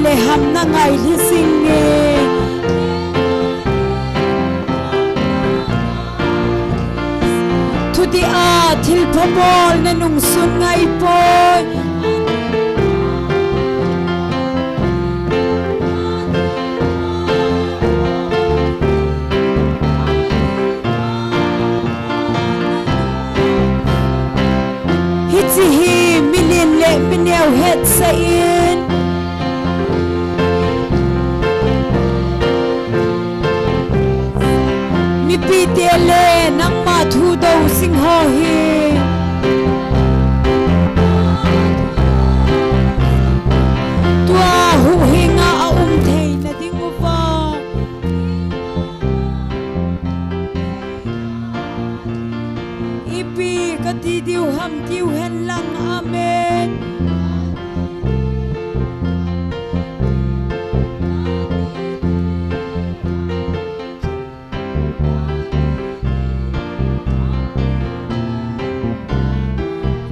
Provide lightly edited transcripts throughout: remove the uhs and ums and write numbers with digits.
le ham na ngai li sing nge thu di a thil phobol na nung sun ngai poi hi milin le mineu het sa in mi pi te le nang ma thu do sing ho hi tua hu hinga a thei na ding upa ipi ka ti diu ham tiu hen lang amen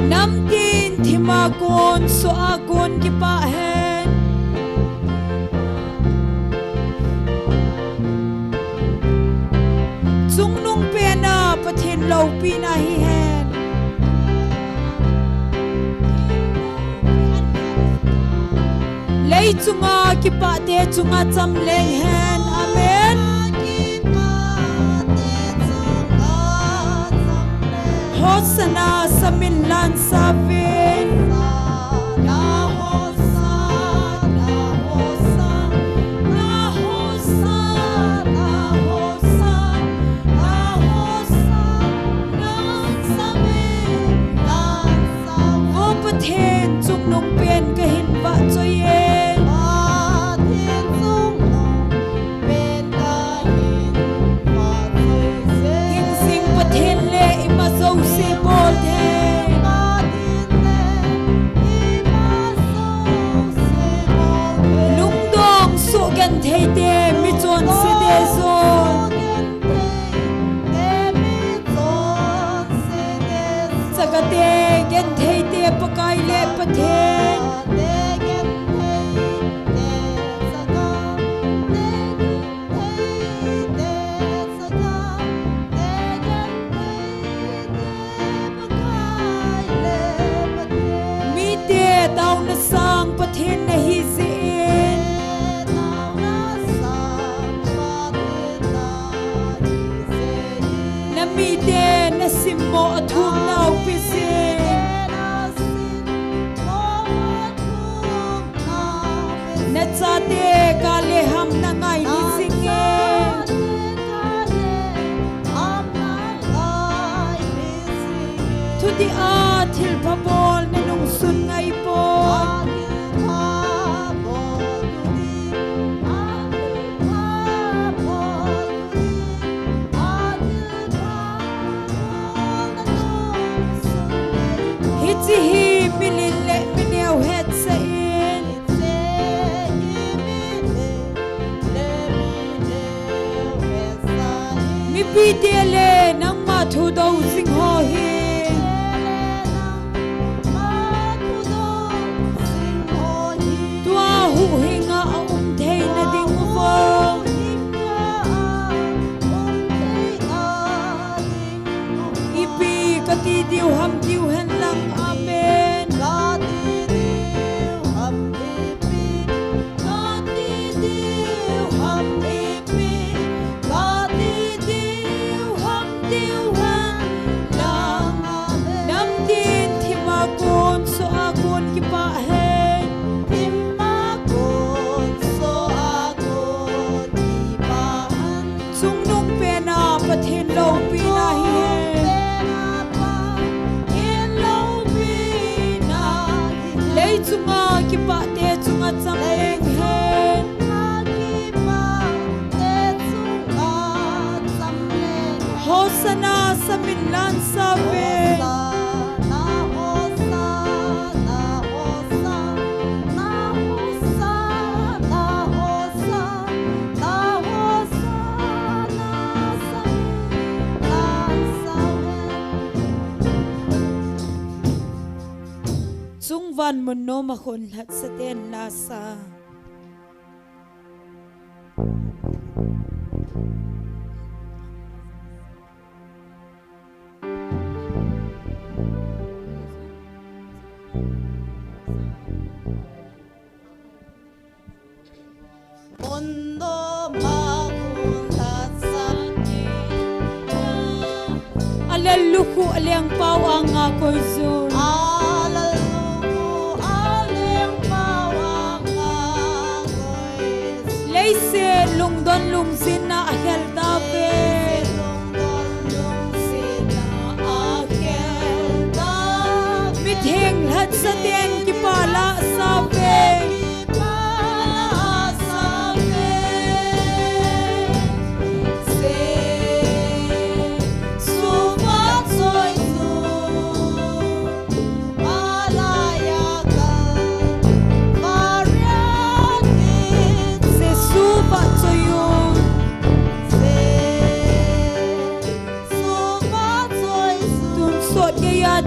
nam tin thima kon so agon ki pa hen chung nung pe na pathin lo pi na hi hen lei chunga ki pa te chunga cham leng hen amen hosana samin lan savin na hosa na hosa na hosa na hosa na hosa na samin lan savin wo pathen chung nong pen ka hin va choye thei te mi chon se de zon sagate gen thei te pakai le pathen mi te tau na sang pathen na hi se mi te na simmo athum nau pise na cha te ka le ham na ngai ni singe thu di a thil phobol na nung sun ngai po hi milin le mineu het sa in mi pi te le nang ma thu do sing ho hi tua hu hinga a thei na ding upa ipi ka ti diu ham diu hen lang amen ka ti diu ham ipi ka ti diu ham ipi ka ti diu ham diu han lang amen nam tin thima kon so agon ki pa hen thima kon so agon ki pa han chung nung pe na pathin lo pi na hi chunga ki pa te chunga cham leng hen ki pa te chunga cham leng hosana samin lan save na hosa na hosa na hosa na hosa na hosa na samin lan save chung van mun no ma khon hat sa ten la sa Alaluku aliang pau ang ako'y zon. Alaluku aliang pau ang ako'y zon. Leise lungdon lungsin na akhel tabe. Mitheng lahat sa tiyeng kipala sabe.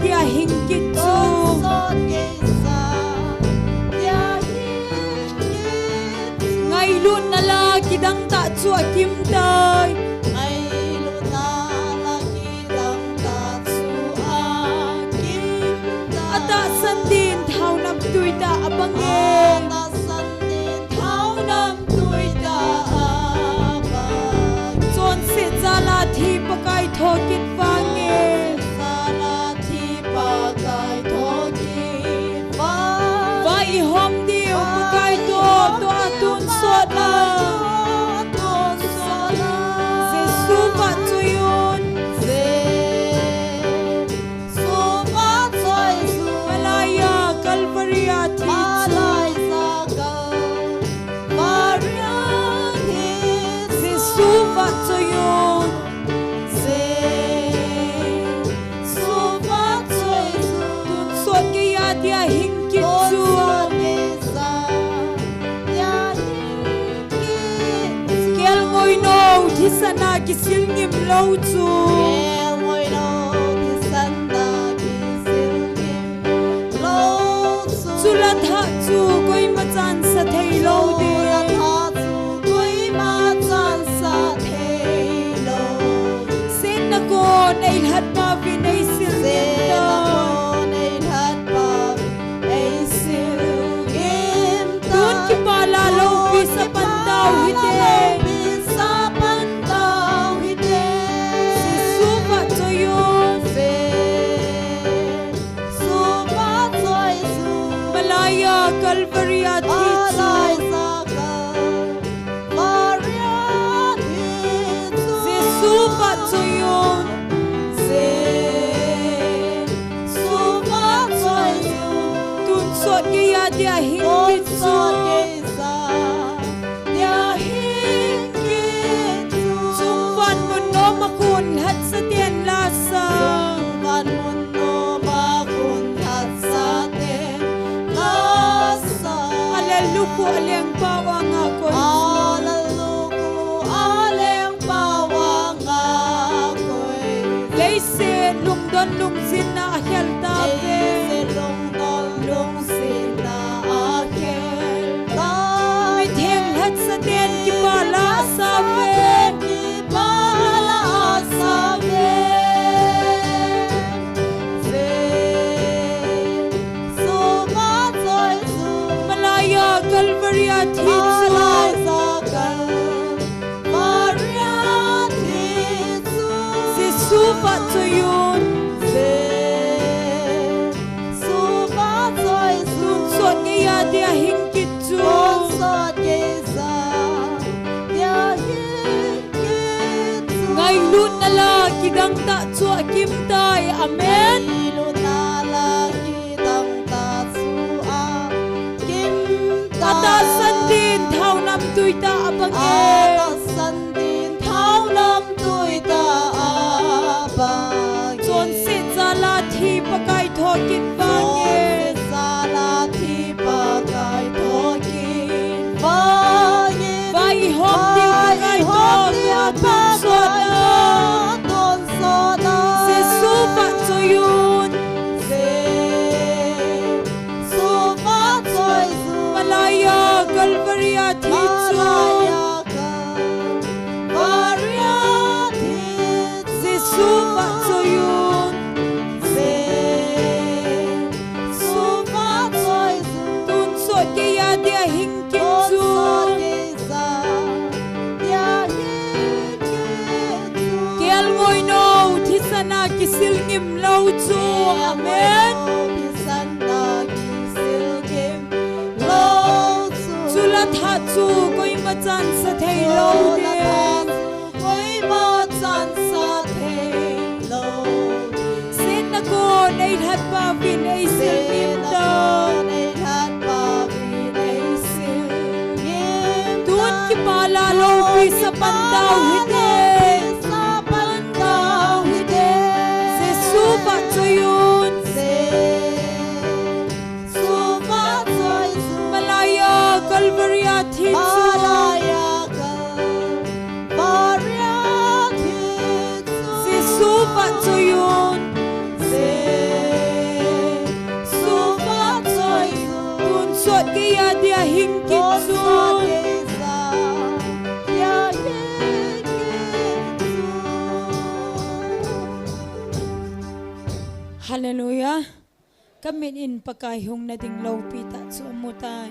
Dia hingkit tu ngai lut na la kidang ta chua kim tai ata sandin thau nam tui ta abange chon se jala thi pakai thokit wange hom diu pakai to atun soda Jesu pa tuyun malaya Calvary Jesu pa tuyun tun sot kaya dia hingkit tu Sana kisil ngim lau chu Sulat ha chu koi machan sa thei lo de Sen na ko nei hat pa vi nei sil Dun ki pala lo pi sa pandaw hite Calvary Jesu pa tuyun tun sot kaya dia hingkit su Sumpan mo no makun hat sa tien lasa Alaluku aliang pawang ako'y Leise lungdon lungsin na akhel tabe Mitheng lahat sa tien kipala sabe Malaya Calvary Jesu pa tuyun tun sot kaya dia hingkit tu ngai lut na la kidang ta chua kim tai amen ata sandin thau nam tui ta abange chon se jala thi pakai thokit wange vai hom diu pakai to soda Jesu pa tuyun malaya Calvary na tha chu koi ma chan sa thei lo de Ôi mà chân sa thế lâu sin na ko nei that pa vin ei sil nim do tun ki pala lo pi sa pandau hide Jesu ba choyun Malaya Calvary thi chu Jesu ba choyun tun so ki ya dia hing ki chu Hallelujah. Kamin in pakayong na ding low pita so amutay.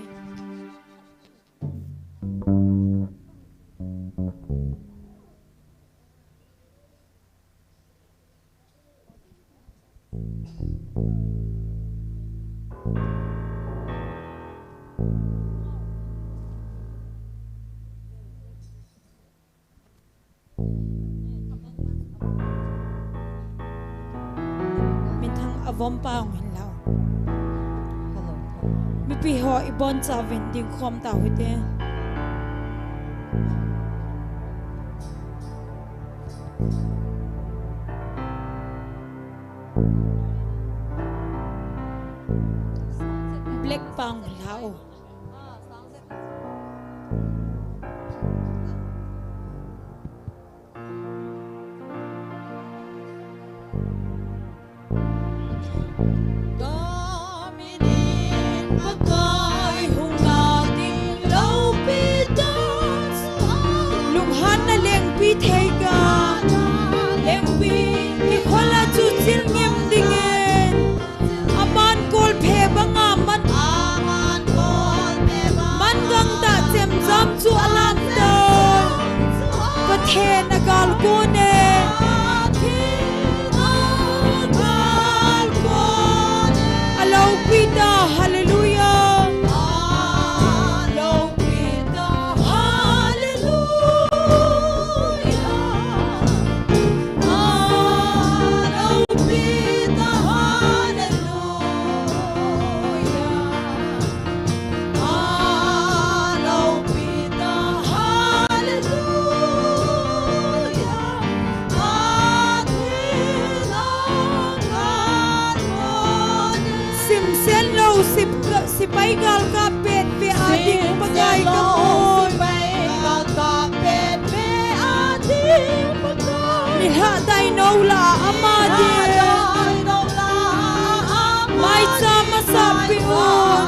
Vom paong hinlaw. Mi piho ibon sa vending khom ta huite. Black paong hinlaw. Thega lempi ki khola chu chil ngem dingen aman kol phe banga man man gang ta chem jam chu alam da pathe nagal ko ne alo pita hallelujah si paigal ka pet pe ating pagay ka on niha day naula amadi mai cha masapi on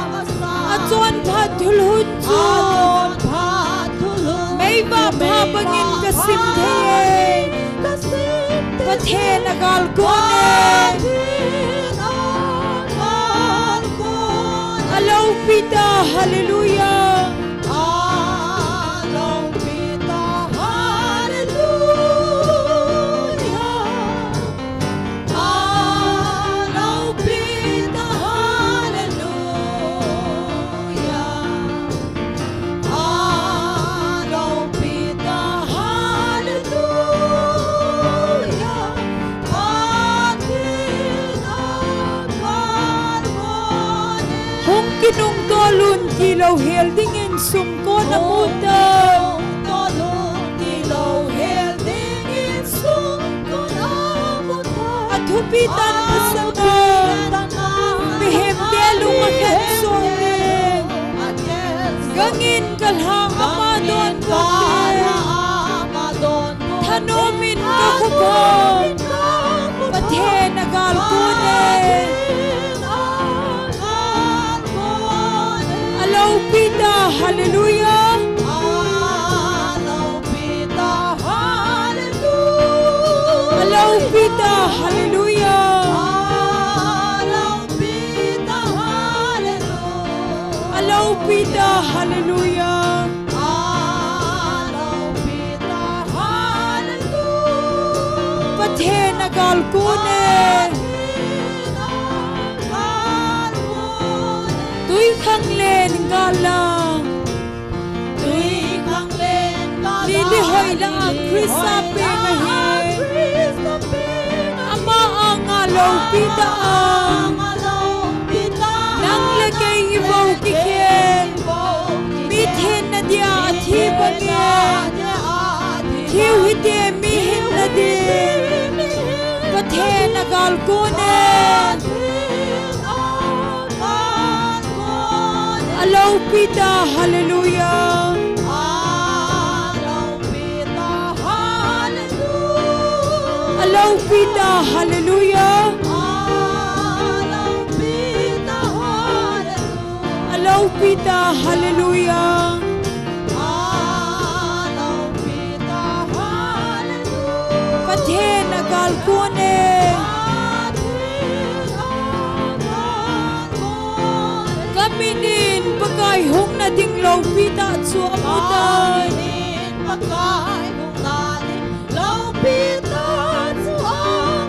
achon phathul hun chu mai ba bha bangin ka sim the pathe nagal ko ne Hello, Peter, hallelujah. Hello, Peter, hallelujah. Hello, Peter, hallelujah. Hello, Peter, hallelujah. Kinung dolun kilaw hel dingin sumko na muda at hupitan masama bihem delong makatsonin gangin kalhang amadon tanomin kakubang pathe nagal kunin Hello, Peter, hallelujah. Hello, Peter, hallelujah. Hello, Peter, hallelujah. Hello, Peter, hallelujah. Hello, Peter, hallelujah. Hello, Peter, hallelujah. Pathe nagal kune. Tuy khang lên galang Krista pengahin Ama ang alaw pitaan Nang lagay ibaw kikin Mithin na dia at hibangin Hiw hiti mihin na din Pathe nagal kunin Alaw pita hallelujah Alaw pita hallelujah Alaw pita hallelujah Pathe nagal kunin Kaminin bagay hong na dinglaw pita at suamutan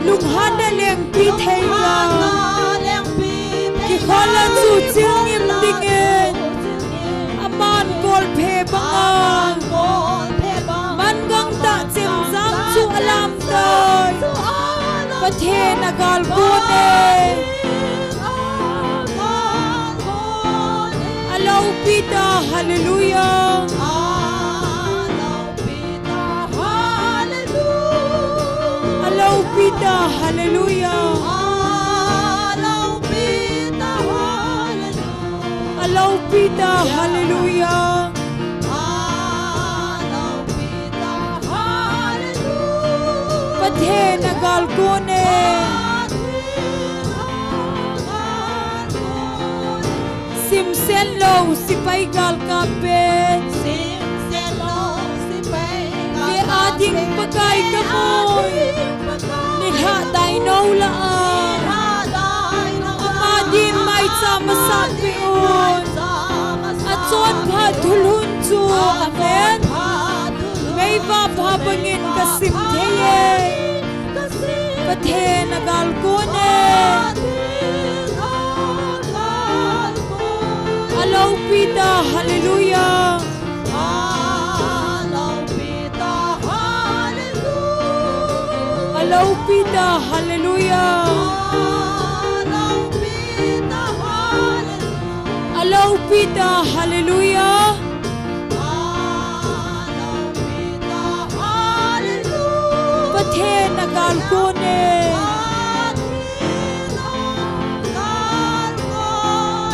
Lunghan na liyang pitay ka Kikolan su chingim dingin Aman kol pe bangan Mangang ta chim zang su alam tay Pathe nagal kunin Alaw pita hallelujah Alaw pita hallelujah Alaw pita hallelujah Pathe nagal kunin Simsen low sipay gal kapit Di ading pagay kamoy Nilha day no laan Amadin may sama sa piyon At son pa tulhun su amen May bababangin kasim teye Pathe nagal kunin Alaw pita hallelujah Alaw pita hallelujah Alaw pita hallelujah Pathe nagal kunin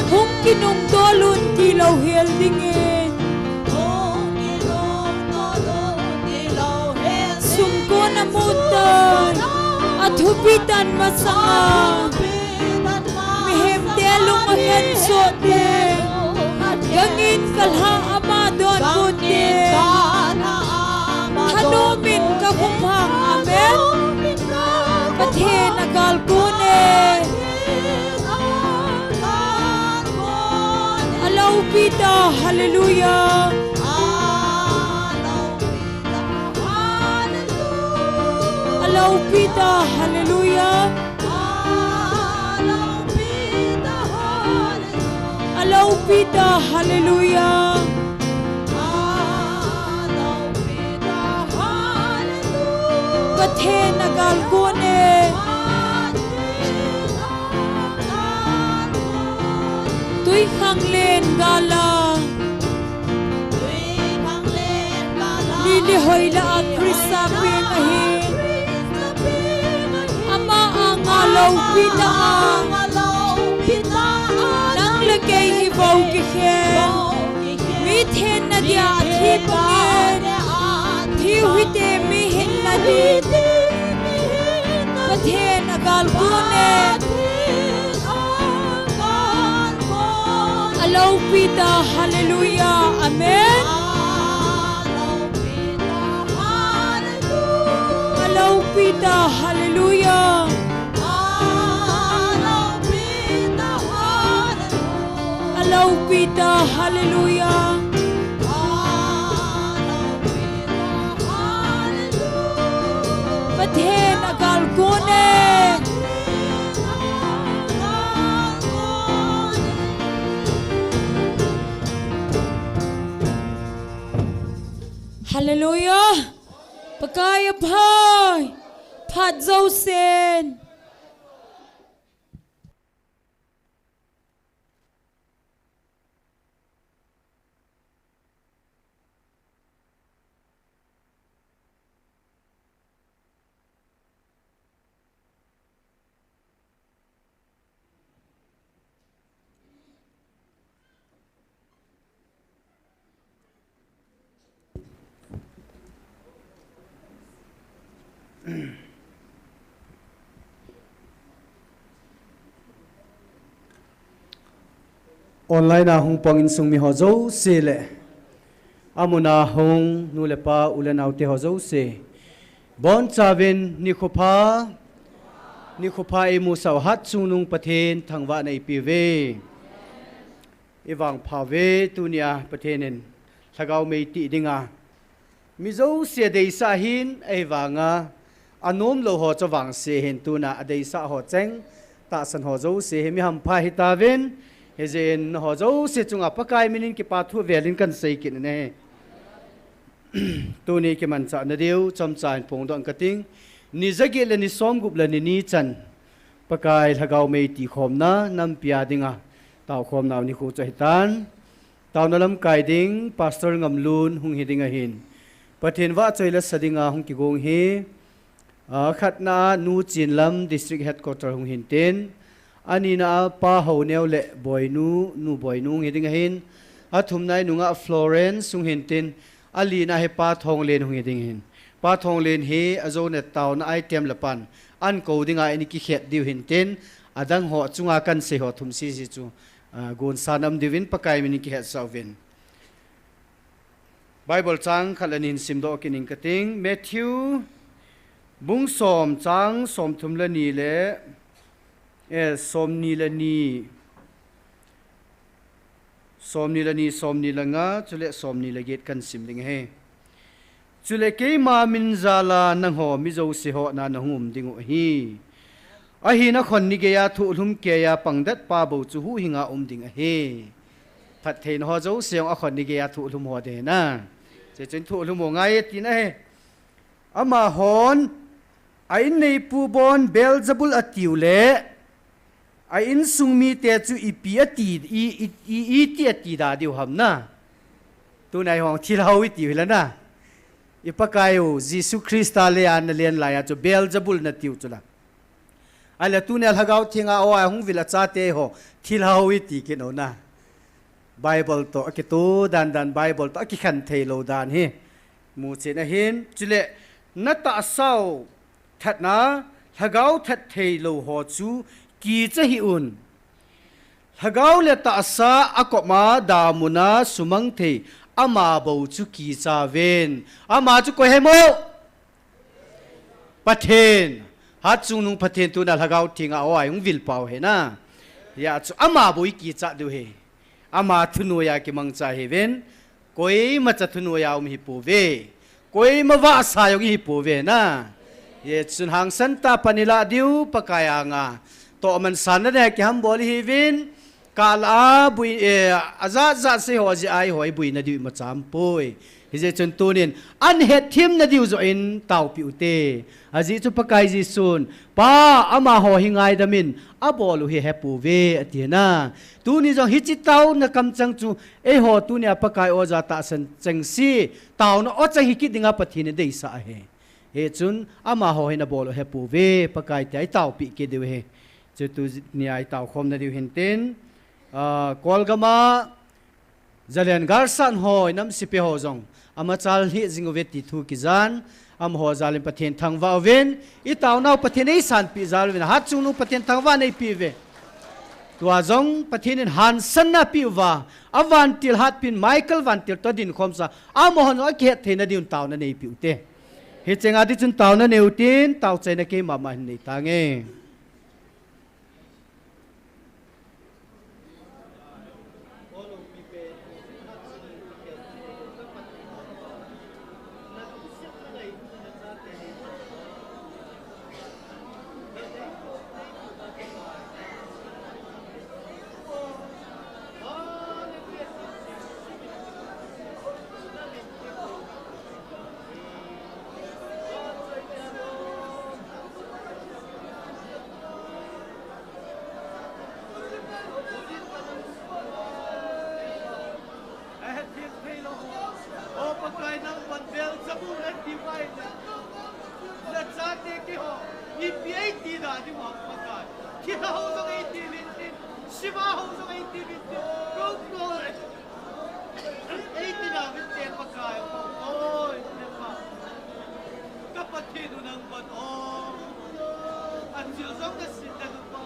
Hong kinong dolun tilaw heldingin Sumko na mutan At hupitan masanga Mihem telong ahen sote Gangin kalha amadon putin Hanumin kakumhang amen Pathe nagal kunin Alaw pita hallelujah Alaw pita hallelujah Alaw pita hallelujah Pathe nagal kunin Tuy khang lên gala Lili hoy la Krista pengahin Ama ang alaw pitaan Nang lagay ibaw kikin Mithin na dia at hibangin Hiw hiti mihin na din Pathe nagal kunin Alaw pita hallelujah amen Alaw pita hallelujah Alaw pita hallelujah Pathe nagal kunin Hallelujah! Pakai apai. Phat dâu sen. Online na hong pangin sung mi hozo se le amuna hong nu le pa ulen autte hozo se bon chaven ni khopa e mu sau hat sunung pathen thangwa nei pi ve ewang pha ve tunia pathenen thagau mei ti dinga mi zo se dei sa hin ewanga anom lo ho chawang se hen tuna adei sa ho cheng ta san ho zo se mi ham pha hitaven hezen ho zo se chunga pakai minin ki pathu velin kan sei kin ne tu ni ki man cha na deu chom chan pong dong kating ni zagi le ni som gup le ni chan pakai thagau mei ti khom na nam pia dinga taw khom naw ni khu chai tan taw na lam kai ding pastor ngam lun hung hi dinga hin pathen wa chai la sadinga hung ki gong hi khatna nu chin lam district headquarter hung hin ten ani na pa ho neu le boinu nu boinu ngiding hin athum nai nunga Florence sung hin tin ali na he pa thong len hung ngiding hin pa thong len he azo ne taw na item lapan an ko dinga ani ki khet diu hin tin adang ho chunga kan se ho thum si chu gon sanam divin pakai mini ki het sawin Bible chang khalanin simdo kining kating Matthew bung som chang som thum la ni le som ni la nga chule som ni la get kan sim ling he chule ke ma min zala nang ho mi zo se ho na na hum ding hi a hi na khon ni ge ya thu lum ke ya pangdat pa bo chu hu hinga ding a he phat thein ho zo se a khon ni ge ya thu lum ho de na che chen thu lum ho ngai ti na he ama hon ai nei pu bon Beelzebul atiu le ai in sung mi te chu ipi ati i ti ati da diu ham na tu nai hong thil hawi ti hila na ipakayo Jesus Christa le an len la ya chu Beelzebul na tiu chula ala tu ne lhagau thinga o ai hung vila cha te ho thil hawi ti ke no na Bible to ki tu dan Bible to ki khan thei lo dan hi mu che na hin chule na ta sau that na lhagau that thei lo ho chu ki cha hi un hagau le ta sa akoma damuna sumang the ama bo chu ki cha ven ama chu ko hemo pathen hat chung nung pathen tu na hagau thinga o ai ung vil pau he na ya chu ama bo ki cha du he ama thunu ya ki mang cha he ven koi ma cha thunu ya um hi pu ve koi ma wa sa yo hi pu ve na ye chun hang san ta panila diu pakaya nga to man san na ki ham bol hi vin kala bui aza za se ho ji ai hoi bui na di ma cham poi hi je chun tunin an het thim na diu zo in tau pi ute aji chu pakai ji sun pa ama ho hingai damin abolu hi hepu ve atina tu ni zo hi chi tau na kam chang chu e ho tu ne pakai o za ta san chang si tau na o chang hi ki dinga pathi ne dei sa he he chun ama ho hina bolu hepu ve pakai tai tau pi ke de he tu ni ai tau khom na diu hin ten kolgama zalian garsan hoi nam sipe ho zong ama chal hi zingovet ti thu ki zan am ho zalim pathen thangwa ven I tau nau pathen ei san pi zal ven hat chung nu pathen thangwa nei pi ve tua zong pathen han san na pi wa avan til hat pin Michael van til to din khom sa amohon o ke the na diun tau na nei pi te he chenga di chun tau na neu tin tau chai na ke ma ma nei ta nge ที่หวังประกาศที่เราต้องไอ้ทีวินตินชิมาเราต้องไอ้ทีวินตินก็โกรธไอ้ที่เราเป็นเตียงประกาศโอ้ยเนี่ยป่ะกับประเทศนู้นบัดโอ้อันเดียวต้องได้สิ่งนั้นป่ะ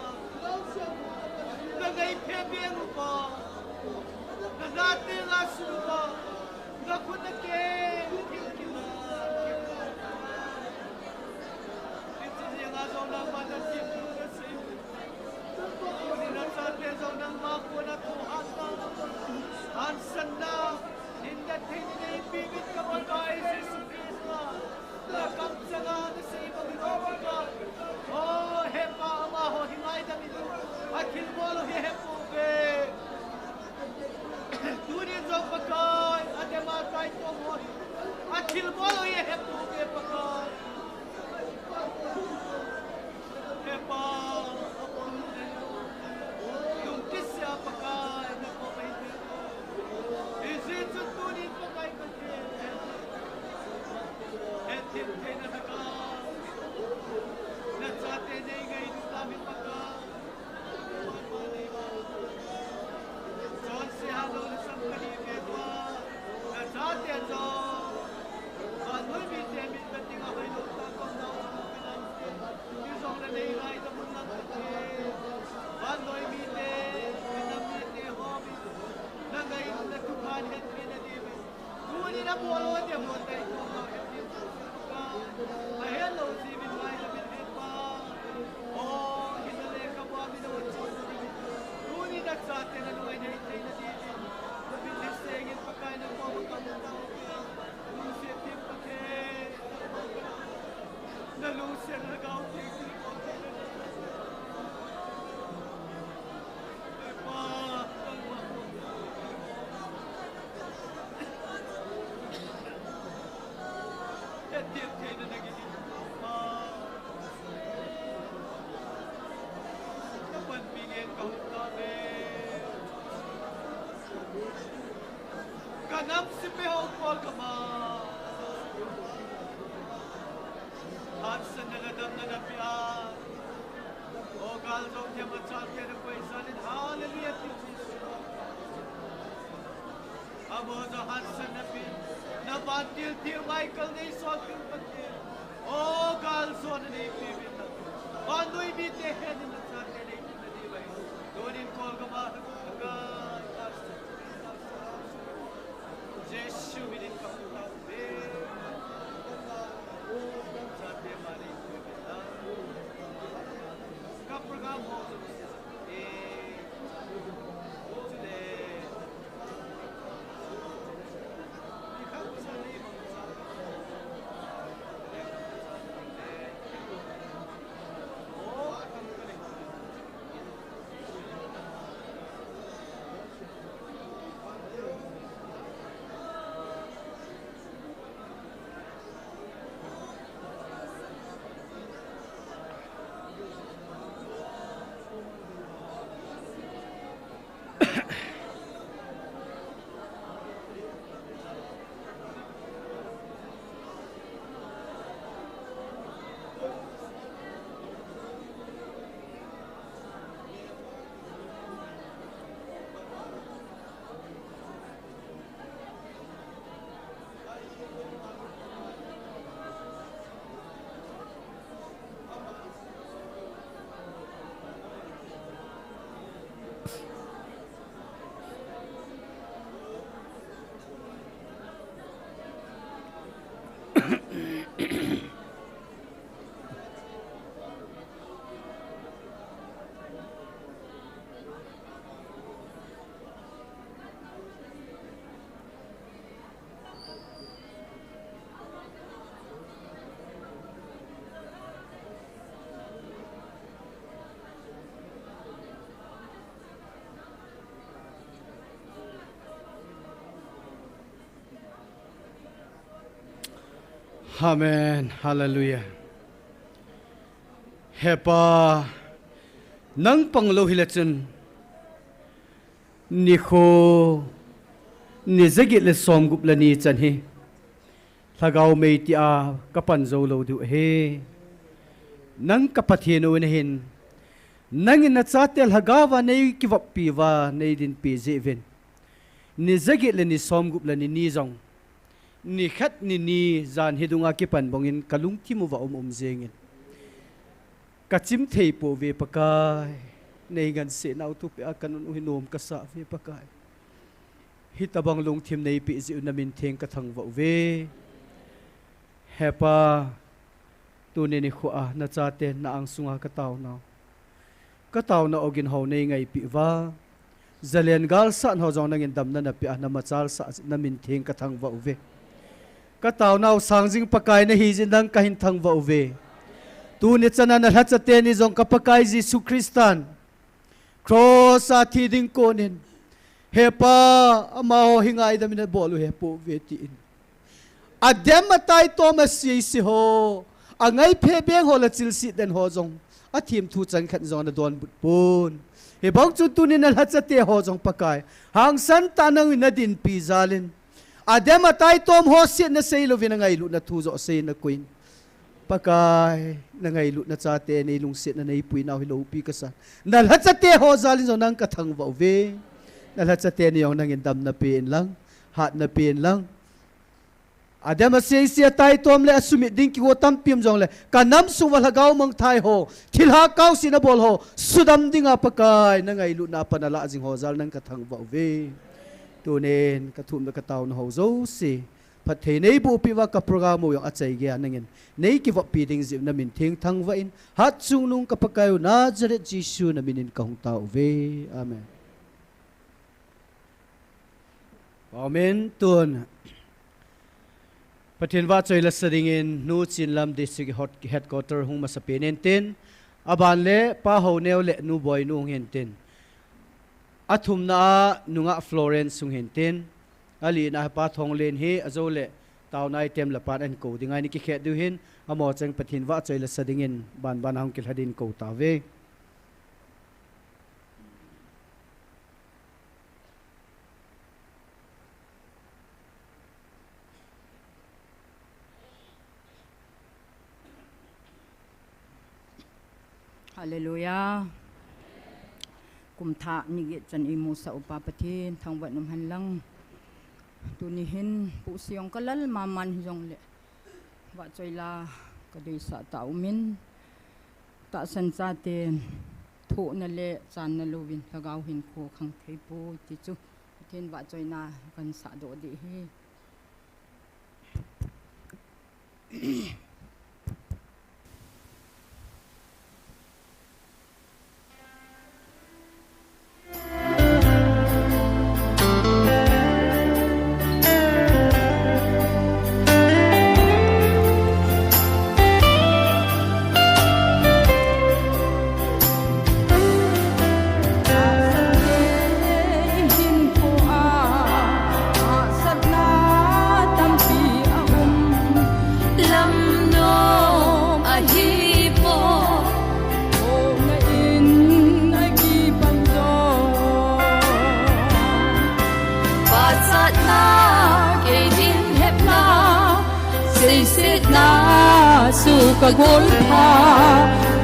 นั่นไอ้เพียงเพียงป่ะนั่นรัตติลาสุป่ะนั่นคุณนักเก็ตกินละyang azam nang mana tim kasih. Ini rasa bezam nang maku na Tuhan an senda inda tini bibit kabagai Jesus Kristus. Lakam jaga sa ibang ginagawa. Oh hepa amaho himay damit. Akhil bolo hepo be. Duri jog bagay ade matay to mo. Akhil bolo hepo be bagay. Hepa, yung kisya pakai na pamaiti. Isin sa tunit pakai patin. Etin kayo na naka. Natsate na ngayon namin pagka. Son si Halo na sa kalimedwa. Natsate ang Son. Ano'y mitemit na tingakay ng takong na Yung na nailay na mong nangkakit. Bandoy mite, pinamite, hobi. Nangayon na tukanin, pinanibig. Kunin na po alo, di mo tayo ito. Hello, Sibin May na binbit pa. Oh, hinalay ka po amin na watsin. Kunin at sa atin, ano ay naitay na dibig. Nabilisengin pa kayo ng po magkamutang. Lusit yung pakit. Nalusin na gawin. Kanam si Pehong Paul Kama Hansan na nadam na napian O galzong niya matsakya na pwaisanin Hallelujah to Jesus Amo na Hansan na pin Nabantil Michael na isokil patil O galzong na naipibin na Bando ibitehin na natsakya na ipinadibay Donin Paul Kama Yesu bidik kaputan be Sate mari kita Kaprogram ho today Ikaw sa limang sa Oh, akan kali Amen. Hallelujah. Hepa nang panglohilatsun ni kho ni zagit le som gup la ni chan hi thagau mei ti a kapan zo lo du he nang kapathino na hin nang ina chatel hagawa nei kiwap piwa nei din pi jeven ni zagi le ni somgup le ni zong ni khat ni zan hidunga ki pan bongin kalung thimu wa zengin kachim thei po ve pakai nei gan se nau tu pe akanun hinom ka sa ve pakai hitabang lung thim nei pi ji unamin theng ka thang wa ve hepa tu ne ni khua na cha te na ang sunga ka taw na ogin ho nei ngai pi wa zalen gal san ho jong nangin dam na pi na machal sa na min theng ka thang wa ve ka taw na sangjing pakai na hi jin dang ka hin thang wa ve tu ne chana na hat te ni jong ka pakai Jesu Kristan cross a thi ding konin hepa ama ho hingai da min bolu he po ve ti in adem matai Thomas si ho angai phe beng ho la chil si den ho jong a thim thu chan khat zon na don but pun he bang chu tu ni na hat te ho jong pakai hang san tanang na din pi zalin adem matai tom ho si na sei lo vin ngai lu na thu zo sei na queen pakai na ngai lu na cha te nei lung sit na nei pui naw hilo pi ka sa na hat te ho zalin zo nang ka thang wa ve na hat te ni yong nang in dam na pen lang hat na pen lang adem sei sia tai tom le asumi ding ki go tam pim jong le kanam su wal hagaw mang thai ho thil ha kaw si na bol ho sudam dinga pakai na ngai lu na panala jing ho zal nang ka thang wa ve tu nen ka thum na ka taw na ho zo si phat thei nei bu pi wa ka program mo yong achai ge anangin nei ki wa pi ding zi na min thing thang wa in hat chung nung ka pakai Nazareth Jesus na minin ka hong taw ve amen amen tun Pathin wa choi la saringin nu chin lam district headquarter hung masapinen tin aban le pa ho neu le nu boy nu hen tin athum na nunga Florence sung hen tin ali na pa thong len he azo le taw nai tem la pan an ko dingai ni ki khe du hin amo chang pathin wa choi la saringin ban ban hang kil hadin ko ta ve Hallelujah. Kum tha ni ge chan imu sa upa pathin thang wa num han lang tu ni hin pu siong kalal maman jong le wa choi la ka dei sa ta umin ta san cha ten thu na le chan na lovin hagaw hin ko khang thei pu ti chu pathin wa choi na kan sa do di hi ka gol pha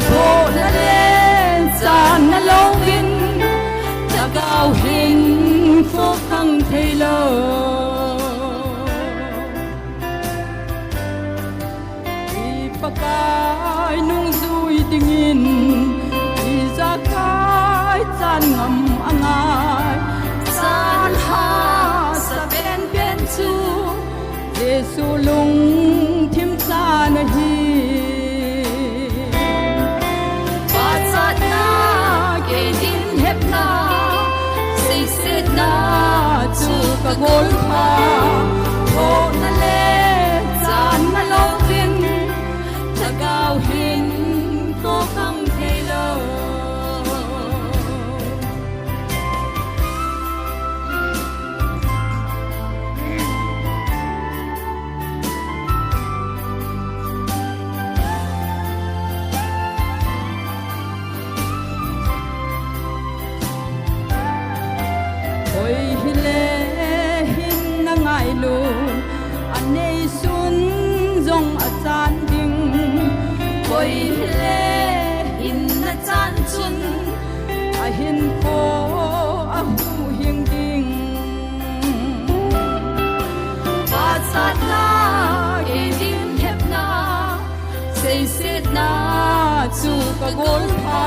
bo na len san na lovin ta gao hin phô khang thei lo i pakai nung zui dingin i za kai chan ngam angai san ha sa ben ben chu Jesu lung thim sa na hi ka gol pha bo na le chan na lovin ta gao hin ko khang thei lo oi hile lu anei sun zong a chan ding khôi lệ in na chan chun a hin ko a hu hieng ding ba sát na ke din hep na sei set na chu ka gol pha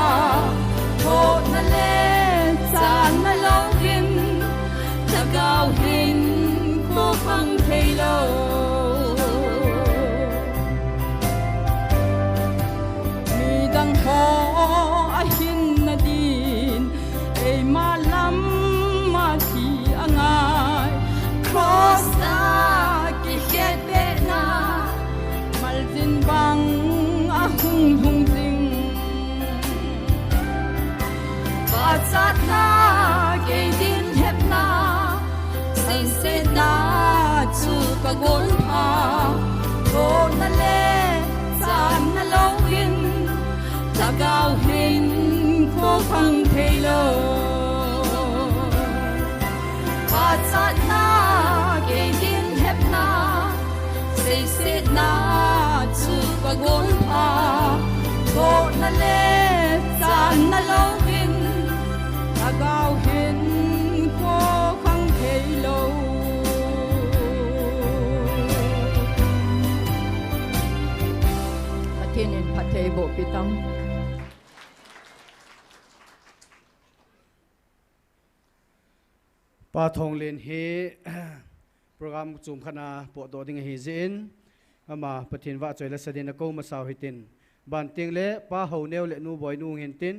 tho na le chan na lo hin ta gao hin ko phang thei lo dang ho a hin na din ei ma lam ma thi angai cross na ki het be na mal din bang a hung hung ding ba chat na ke din hep na sei se na chu ka gol pha ko na le chan na lo in ta gao hin ko phang thei lo ba chat na ke din hep na sei set na chu ka gol pha ko na le chan na lo in ta gao hin ko phang thei lo patinin patay bo pitang pa thong len he program chum khana po do ding he zin ama pathin wa choi la sadin ko ma saw hitin ban ting le pa ho neu le nu boy nu hen tin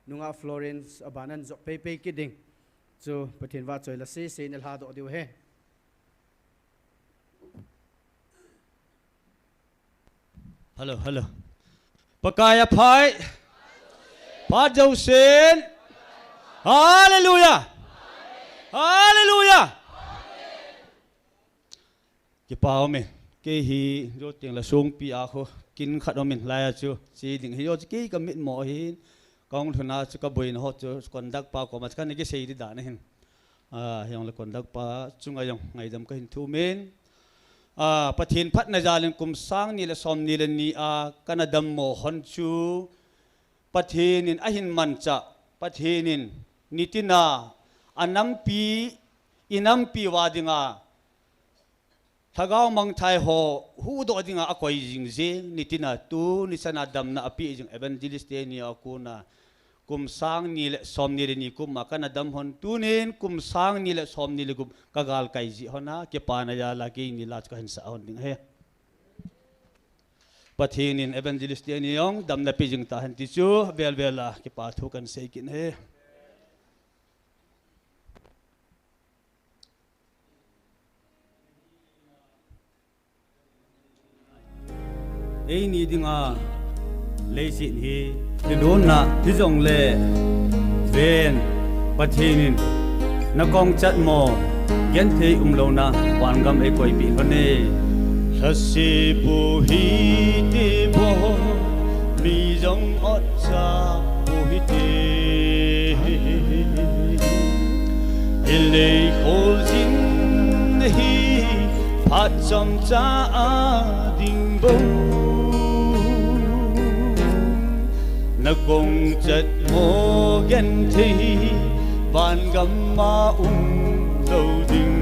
nunga Florence abanan zo pe pe kiding chu pathin wa choi la se nel ha do diu he hello pakaya phai pa jau sen hallelujah hallelujah ki pao me ke hi ro teng la song pi a kho kin khat o min la chu si ding hi yo ki ka mit mo hi kong thuna chu ka boin ho chu kondak pa ko ma kan ni ke sei di da na hin yong la kondak pa chunga yong ngai dam ka hin thu men pathin phat na jalin kum sang ni la som ni la ni a kana dam mo hon chu pathinin ahin man cha pathinin nitina inam pi wadinga thagao mang thai ho hu do dinga akoi jing je nitina tu nisana dam na api jing evangelist ni akuna kum sang ni le som ni ni kum ma kana dam hon tunin kum sang ni le som ni le kum kagal kai ji hona ke pana ya la ke ni lat ka hin sa on ding he pathinin evangelist ni yong dam na pi jing ta han ti chu bel bela ke pa thu kan sei kin he ei ni dinga leisin hi tidon na tijong le ven pathinin na kong chat mo gen thei lo na wan gam e koi pi hone hasi pu hi ti bo mi jong ot cha pu hi ti ile khol jin hi phat chom cha ding bo na kong chat mo gen thi ban gam ma lâu ding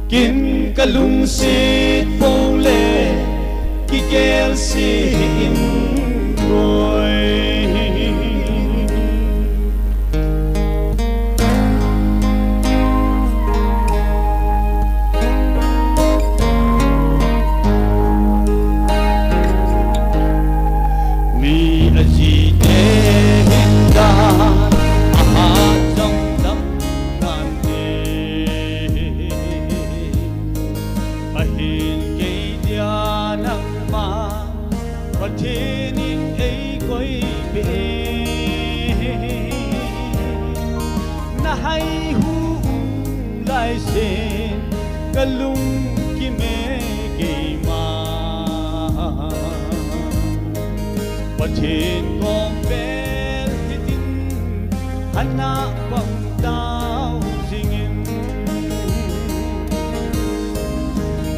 kin kalung sit po le ki kel si in rồi kalung ki me ke ma pathin kong bel hitin hana bang tao singin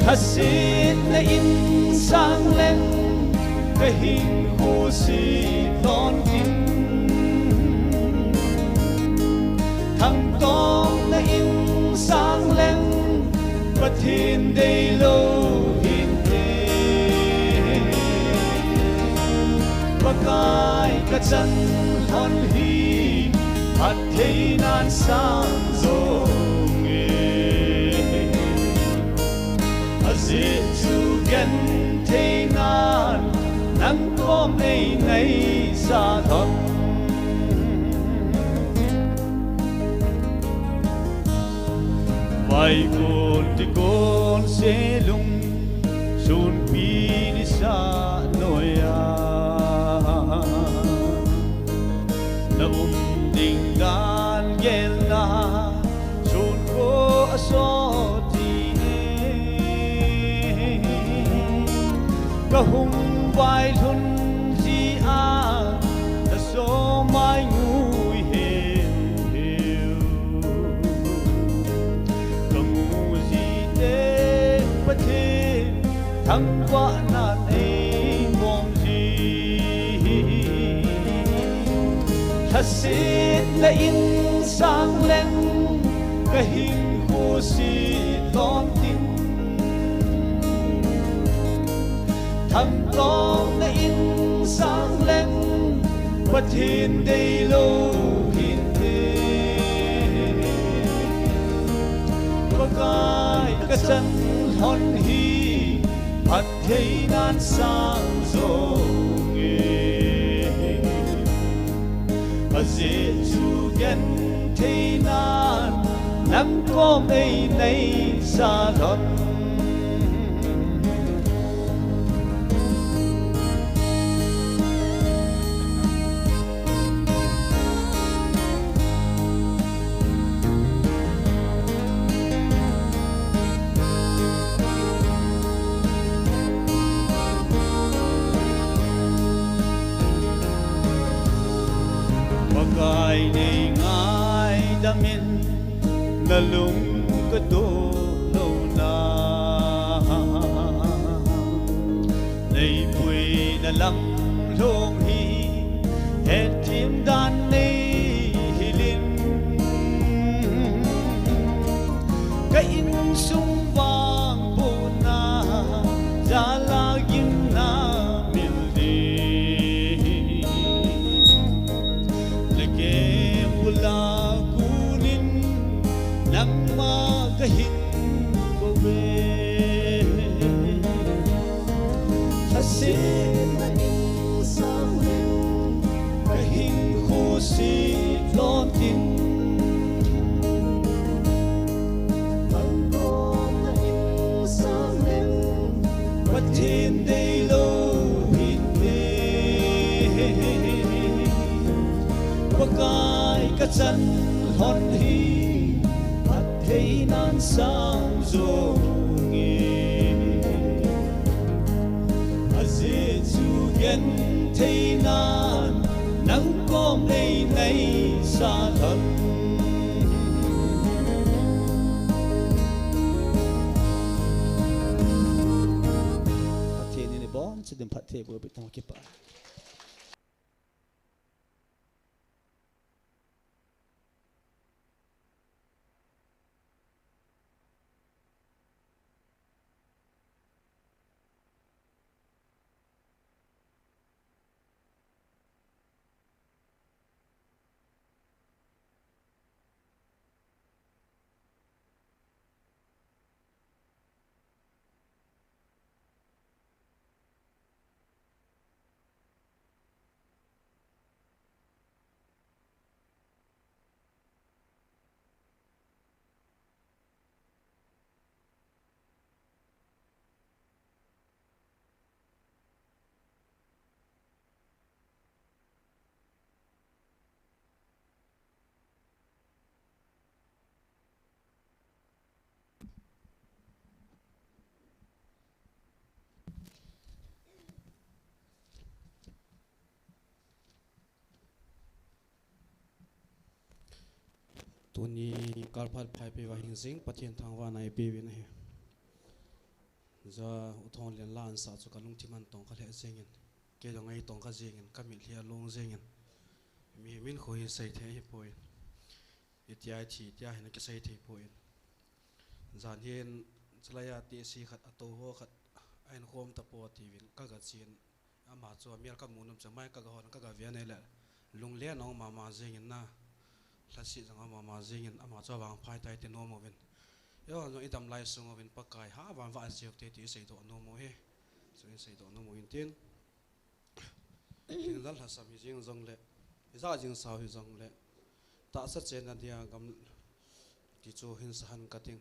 Hasit na insang leng kahing husi lon tin thằng con na insang leng pathin day lâu hin te bakai ka chan hon hi hat thei nan sang zo Azit tu gen thế nan nắng có mây nay xa thot vai con se lung sun pi ni sa noya na ding dan gel na sun ko aso ka hung vai thun chi a ta so mai ngui hem hiu ka ngu ji te pa the thăng qua nan ei mong ji tha sit la in sang leng ka hing khu si lon tin thằng con na in sang lên bất thiên đây lâu hin thế có cái chân hon hi bắt thấy nan sang rồi nghe và dễ chu gen thấy nan nắng có mây nay xa thật Kai nei ngai damin na lung ka do lo na nei pui na lam long hi het tim dan nei hilin ka in sung wang bu na za la yin na la kunin nang magahin ko be hasin na insang leng kahin ko si lotin ang kong na insang leng patin day low hindi bagai ka chan hon hi at thei nan sang zo nge aze chu gen thei nan nang kom nei nei sa thân phát thiên ni bon chu dem phát the bo bi tang ki pa Tuni karpal phai pe wa hingsing pathian thangwa nai pe we nahi giờ u thon liền lan sa chu kalung thiman tong ka le zengin ke dong ai tong ka zengin ka mi hlia long zengin mi min khoi sei the hi poi itia chi tia hin ke sei the poi zan hian chlaya ti si khat ato ho khat ain khom ta po ti win ka ga chin ama chu mial ka munum chamai ka ga hon ka ga vian ele lung le nong ma ma zengin na lasi jang ama ma zengin ama chu wang phai tai te no mo win yo no idam lai sung win pakai ha wan wa siok te ti sei do no mo he so in sei do no mo in tin tin dal ha sam jing jong le za jing sa hi jong le ta sa chen na dia gam ti chu hin sa han ka ting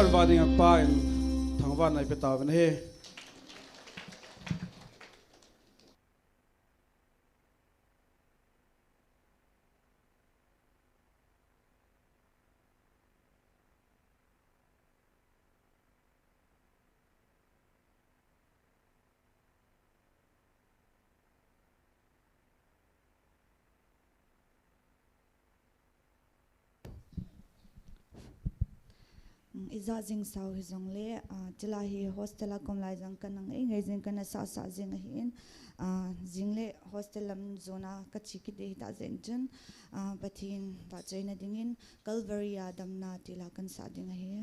war wa ding pa in thangwan nai pe taw ben he iza jing sau hi zong le chila hi hostel a kom lai jang kan ang ngai jing kan sa sa jing hin jing le hostel lam zona ka chi ki de ta zen chun pathin wa chaina dingin calvary adamna tila kan sa ding hi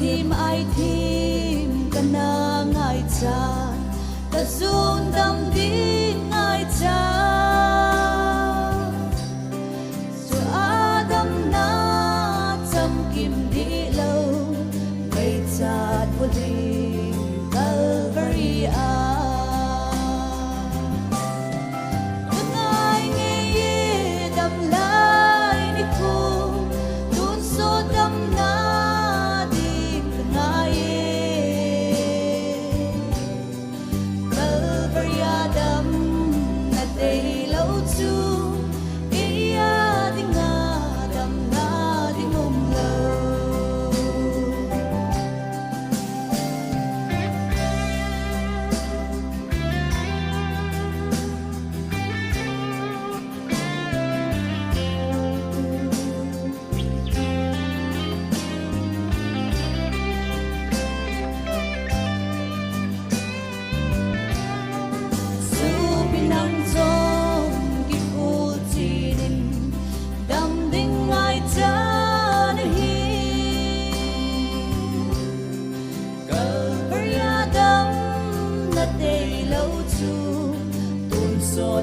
Tim ai tim kana ngai cha ta zun dam din ngai cha su adam na cham kim di lo kai cha puli calvary a ngai nge dam lai ni ku tun so dam na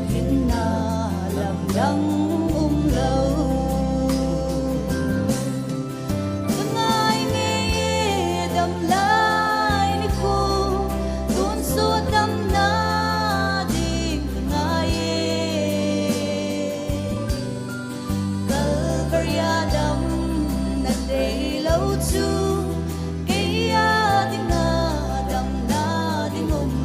hin na lam dang lâu ngai nghe đam lai ni ku tun so đam na ding ngai calvary adam na dei lâu chu cái ding na đam na ding lâu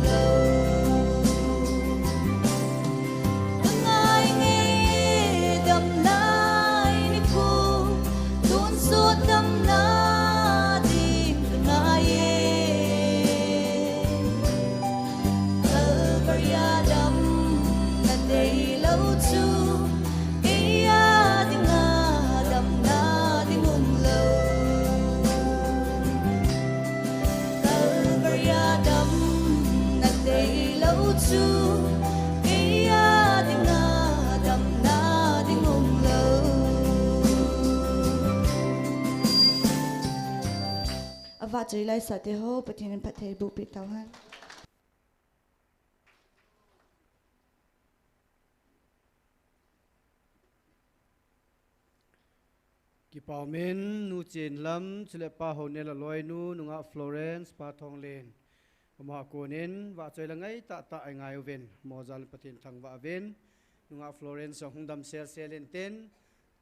và chỉ lại sợ thế hô bật thiên bật thầy bù bị tàu hơn ki pau men nu chen lam chule pa ho ne la loi nu nunga Florence pa thong len ma ko nen wa choi la ngai ta ta ai ngai ven mo zal patin thang wa ven nunga Florence hungdam sel selen ten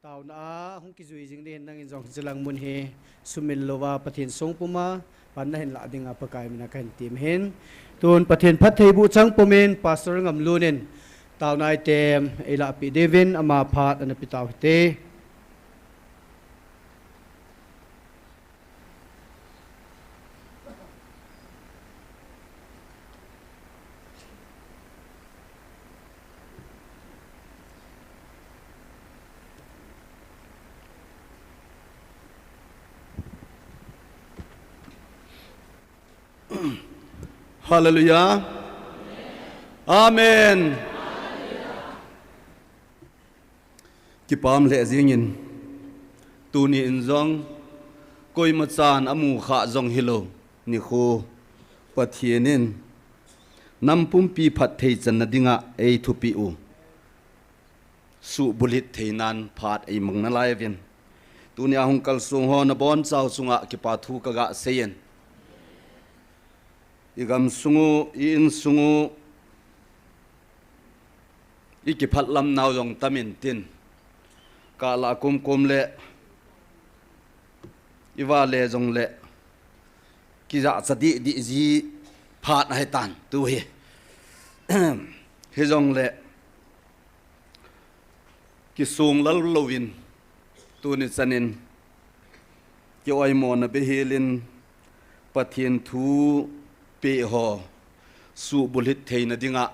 tàu na hung ki zui jing den nang in jong chilang mun he sumil lowa pathin song puma pan na hen la dinga pakai mina kan tim hen tun pathin phat thei bu chang pumin pastor ngam lunin tàu nai tem ela pi devin ama phat an pi taw te Hallelujah. Amen. Kipam le zingin tu ni in zong koi ma chan amu kha zong hilo ni kho pathienin nampum pi phat thei chan na dinga ei thu pi u su bulit theinan phat ei mang na lai ven tu ni ahung kal sung ho na bon chaw sunga kipa thu ka ga seyen igam sungu in sungu ikiphat lam naw jong tamin tin ka la kum le iwa le jong le ki za chadi di ji phat hai tan tu he he jong le ki sung lal lovin tu ni chanin ki oi mo na be helin pathian thu pe ho su bulit theina dinga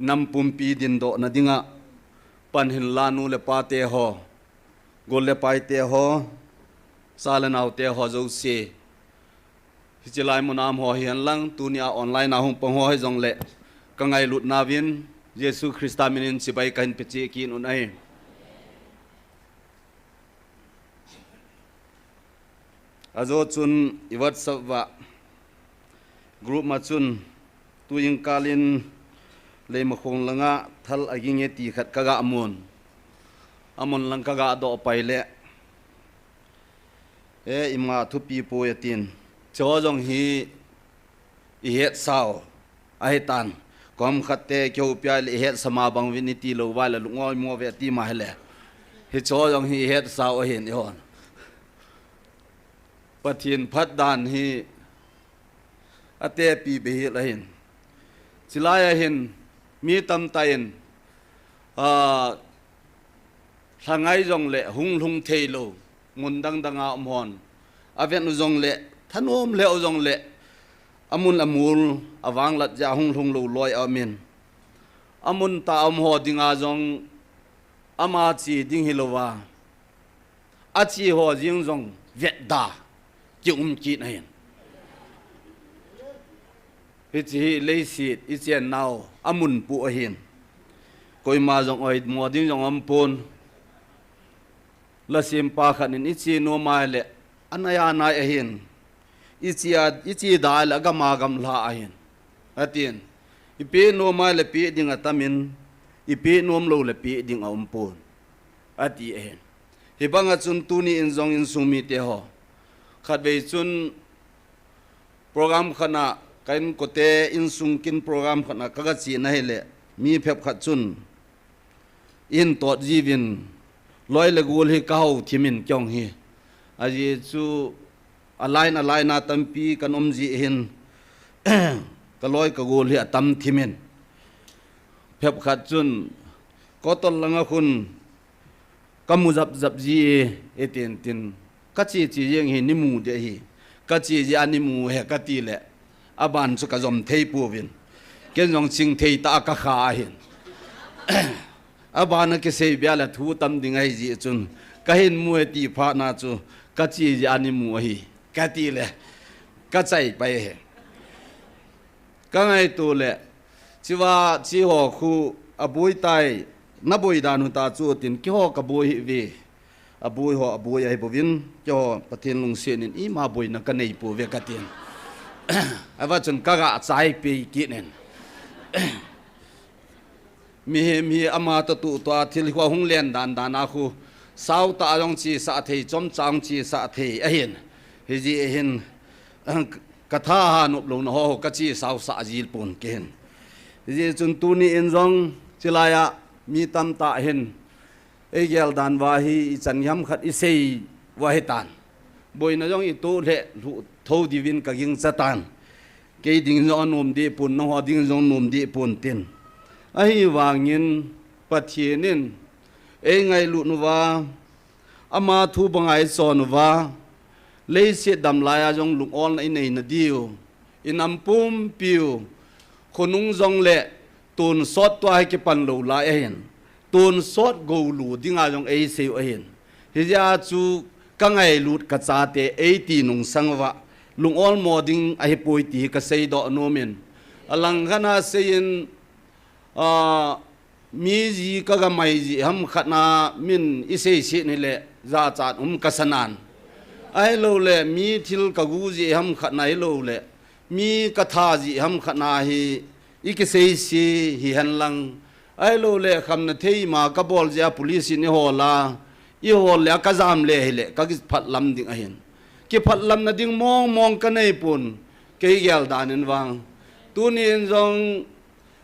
nampum pi din do na dinga pan hin lanu le pa te ho gol le pai te ho salanau te ho zo se hichilai mo nam ho hian lang tunia online ahung pong ho jong le kangai lut na win jesu christa minin sibai kan pechi kin unai azo chun iwat sawa group ma chun tuing kalin le ma khong langa thal aging e ti khat kaga amon lang kaga do paile e ima thu pi po yatin cho jong hi i het sao ai tan kom khatte kyo pya le het sama bang viniti lo wala lungoi mo ve ti ma hele hi cho jong hi het sao hen yon pathin phat dan hi ate pi be la hin chilaya hin mi tam tayin thangai jong le hung lung thei lo ngun dang danga omhon aven u jong le thanom le o jong le amun amul awang lat ja hung lung lo loi amen amun ta om ho dinga jong ama chi ding hilowa achi ho jing jong vet da ki ki na hin hichi leisit ichen naw amun pu ahin koi ma jong oi mo ding jong ampon la sim pa khanin ichi no mai le anaya na ahin ichi da la ga ma gam la ahin atin ipe no mai le pi ding atamin ipe nom lo le pi ding ampon ati ahin hibanga chun tuni in jong in sumi te ho khat ve chun program khana kain kote in sungkin program khana kaga chi na hele mi phep khat chun in tot jivin loi le gul hi kau thimin kyong hi aji chu alai na tampi kan omji hin ka loi ka gul hi atam thimin phep khat chun kotol langa khun kamu zap ji etin tin kachi chi yeng hi nimu de hi kachi ji animu he kati le aban chu ka zom thei pu vin ken jong ching thei ta ka kha hin abana ke sei bia la thu tam ding ai ji chun ka hin mu ti pha na chu ka chi ji ani mu hi ka ti le ka chai pai he ka ngai tu le chiwa chi ho khu abui tai na boi dan hu ta chu tin ki ho ka boi vi abui ho abui ai bovin cho pathin lung senin i ma boi na ka nei pu ve ka tin ava chun kaga chai pe ki nen mi ama to tu to thil ho hung len dan a khu sau ta jong chi sa thei chom chang chi sa thei a hin hi ji hin katha ha nup lo no ho ka chi sau sa jil pon ken ji chun tu ni en jong chilaya mi tam ta hin ấy gel đàn và hi chân yam khát ý xây và hi tàn bồi nó giống như tu lệ thâu đi viên cả kinh sa tàn cái đình dọn nôm đi pun nó hoa đình dọn nôm đi pun tiền ấy vàng nhân bắt thiên nên ấy ngày lụt nó va ama thu bằng ai son va lấy xe đầm lại trong lục on này này nó điêu in am pum piu khonung dòng lệ tuần sót toai cái pan lầu lại hen tuần sót gầu lù đi ngay trong ấy siêu hen thì ra chú các ngày lụt cả cha te ấy tì nung sang vạ lục on mò đinh ai bồi tì cả xây đọ nô men alang khana xây mi gì các cái mày gì ham khát na min isei xịn này lệ ra chát kasanan ai lâu lệ mi thil kagu gì ham khát na lâu lệ mi katha gì ham khát na hi ikisei si hi han lang ai lâu lệ kham na thei ma ka bol ja police ni hola i hol ya ka jam le hele ka ki phat lam ding a hen ki phat lam na ding mong mong ka nei pun ke gel danin wang tu ni jong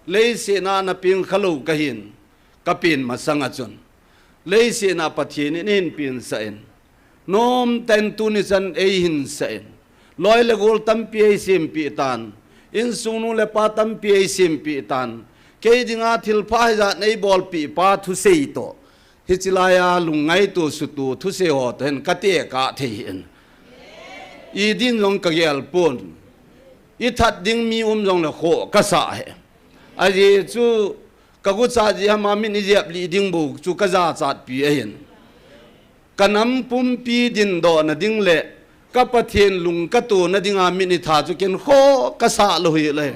lấy xe na pin khalo ka hin ka pin ma sanga chun lấy xe na pathin in pin sa en nom ten tu ni san e hin sa en loi le gol tam pi sim pi tan in sunu le pa tam pi sim pi tan ke dinga thil pha ja nei bol pi pa thu sei to hichilaya lungai tu su tu thu se ho ten ka te ka the hin i din long ka gel pon i that ding mi jong le kho ka sa he ai chú các quốc gia gì mà mình đi dẹp đi đinh bộ chú các gia chặt bị hiện cái nắm pum pi đinh đó là đinh lệ các bát thiên lùng các tổ là đinh à mình đi thả chú kiến khó các xã lôi lại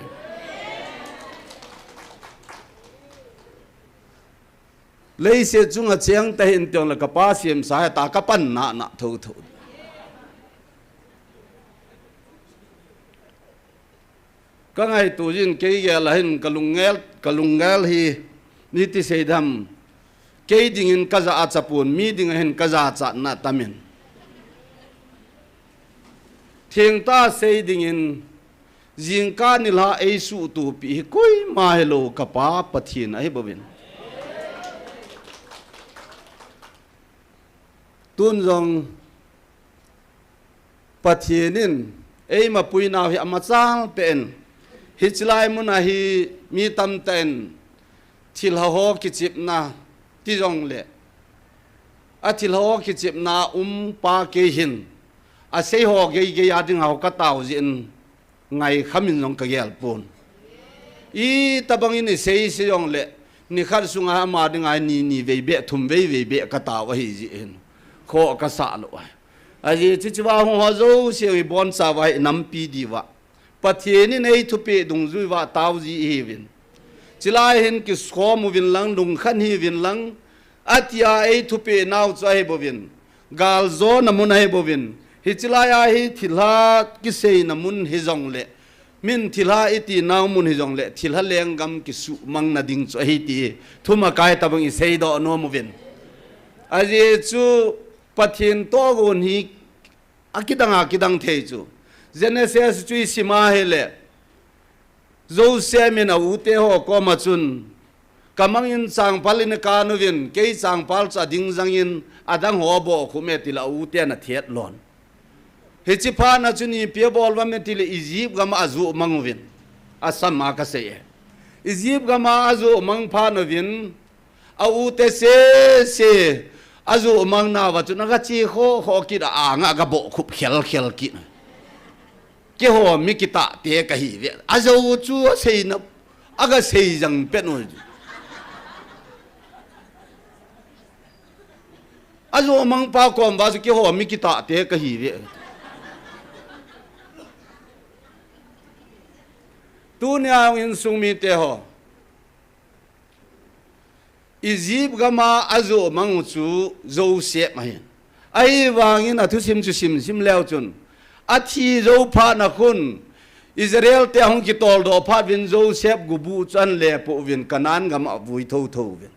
lấy xe chúng ở chiang ta hiện tượng là các ba xiêm sai ta các pan nã thâu thâu các ngày tu dân cái gì là hình kalung ngel hi ni ti sei dham cái dingin kaza achapun mi ding hin kaza cha na tamin thieng ta sei dingin jingka nilha ei su tu pi koi ma hello kapa pathin ai bovin tun jong pathinin ei ma puinaw hi amachal pen hichilai muna hi mi tam ten thil ho ki chip na ti jong le a thil ho ki chip na pa ke hin a sei ho ge ya ding ho ka taw jin ngai khamin jong ka gel pon i tabang in sei se jong le ni khar sunga ma ding ai ni ve be thum ve be ka taw hi ji hin kho ka sa lo a ji chi wa ho zo se bon sa vai nam pi di wa pathieni nei thupi dung zui wa taw ji hi vin chilai hin ki skom vin lang lung khan hi vin lang atia ei thupi naw chai bo vin gal zo namun ai bo vin hi chilai a hi thilha ki sei namun hi jong le min thilha iti naw mun hi jong le thilha leng gam ki su mang na ding chai ti thuma kai tabang i sei do no mu vin aji chu pathin to gon hi akidang thei chu Genesis chui sima hele zo semin a ute ho ko ma chun kamang in sang palin ka nu vin ke sang pal cha ding jang in adang ho bo khume tila ute na thiet lon he chi pha na chuni pe bol wa me tile Egypt gam azu mang vin asam ma ka se Egypt gam azu mang pha no vin a ute se azu mang na wa chuna ga chi ho ki da a nga ga bo khup khel ki cái hồ mi kita te cái gì vậy, azo chú xây nó, aga xây rằng biết rồi, azo mang pa con vào cái hồ mi kita te cái gì vậy, tu nhà in sung mi te ho, Egypt gama azo mang chú dâu xếp mà hiện, ai vàng in à thu sim leo chun athi zo pha na khun Israel te hong ki tol do pha vin zo sep gubu chan le po vin kanan gam avui tho vin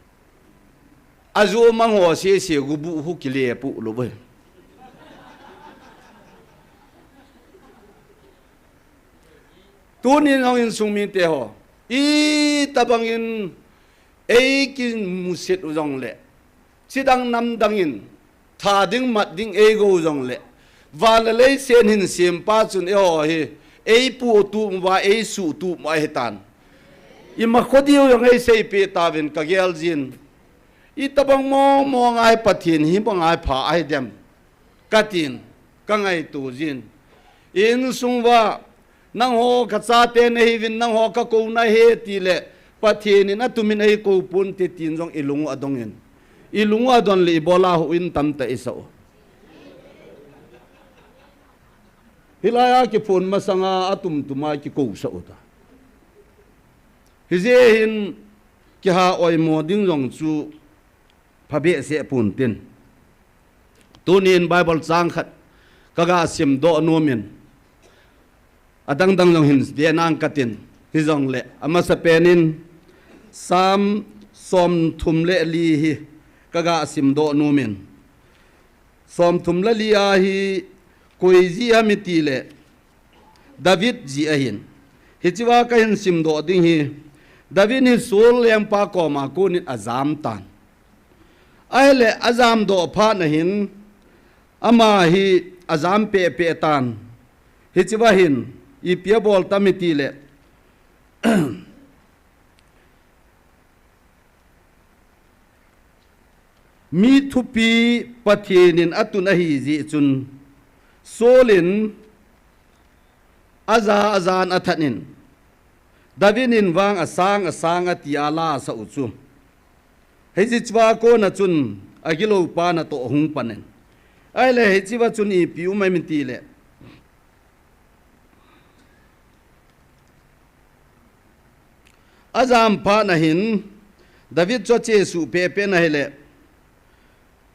azu mang ho se gubu hu ki le pu lo be tu ni nong in sung mi te ho i tabang in e ki musit uzong le chidang nam dangin tha ding mat ding ego jong le và là lấy sen hình xiêm pa chun eo hi ei pu tu wa ei su tu ma hetan i ma khodiu yang ei sei pe ta vin ka gel jin i tabang mo ngai pathin hi bang ai pha ai dem katin ka ngai tu jin in sungwa nang ho ka cha te nei vin nang ho ka ko na he ti le pathin in atumin ei ko pun te tin jong ilungu adongin ilungu adon le bola hu in tam ta isao hilaya ki phone masanga atum tuma ki ko sa uta hize hin ki ha oi mo ding jong chu phabe se pun tin tunin bible chang khat kaga sim do nomin adang dang jong hin vianang katin hi jong le ama sa penin sam som thum le li hi kaga sim do nomin som thum la li a hi koi ji amiti le David ji ahin hichiwa ka hin sim do ding hi David ni sol yang pa ko ma ko ni azam tan ai le azam do pha na hin ama hi azam pe pe tan hichiwa hin i pia bol tamiti le mi thupi pathinin atun hi ji chun solin azan athanin davinin wang asang atiala sa uchu heji chwa ko na chun agilo pa na to hung panen ai le heji wa chun i piu mai min ti le azam pa na hin david cho che su pe pe na hele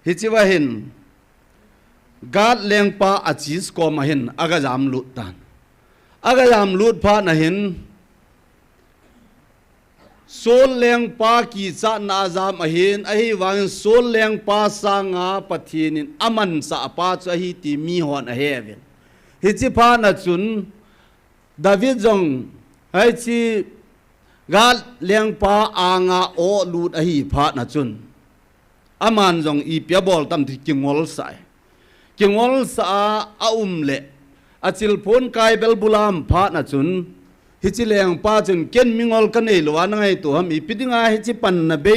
heji wa hin gad leng pa achis ko ma hin aga jam lut tan aga jam lut pha na hin sol leng pa ki cha na jam a hin a hi wang sol leng pa sanga pathinin aman sa pa cha hi ti mi hon a heaven hi chi pha na chun david jong hai chi gad leng pa anga o lut a hi pha na chun aman jong i pia bol tam thi kingol sai kingol sa le achil phone kai bel bulam pha na chun hichileng pa chun ken mingol kan ei lo an ngai to ham i pidinga hichi pan na be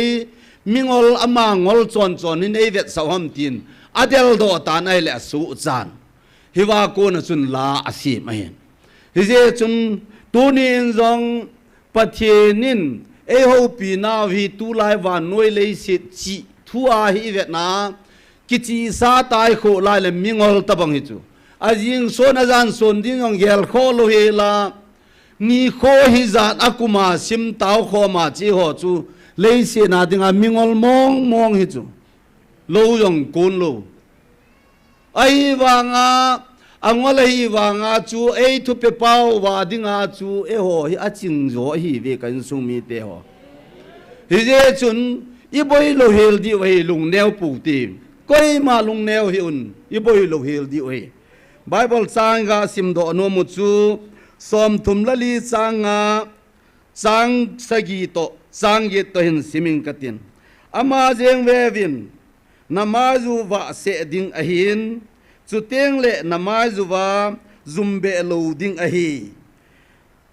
mingol ama ngol chon ni nei vet sa ham tin adel do ta nai le su chan hiwa ko na chun la asi ma hen hije chun tuni jong pathinin e ho pi na vi tu lai wa noi le si chi thua hi vet na kichi sa tai kho lai le mingol tabang hi chu ajing son azan son ding ong gel kho lo he la ni kho hi zat akuma sim tau kho ma chi ho chu le se na dinga mingol mong hi chu lo yong kun lo ai wanga angol hi wanga chu ei thu pe pau wa dinga chu e ho hi aching zo hi ve kan sung mi te ho hi je chun i boi lo hel di wei lung neo pu ti koi ma lung neo hi un i boi lo hel di wei bible sanga sim do no mu chu som thum lali sanga sang sagi to sang ye to hin siming katin ama jeng vevin namazu wa se ding ahin chu teng le namazu wa zumbe lo ding ahi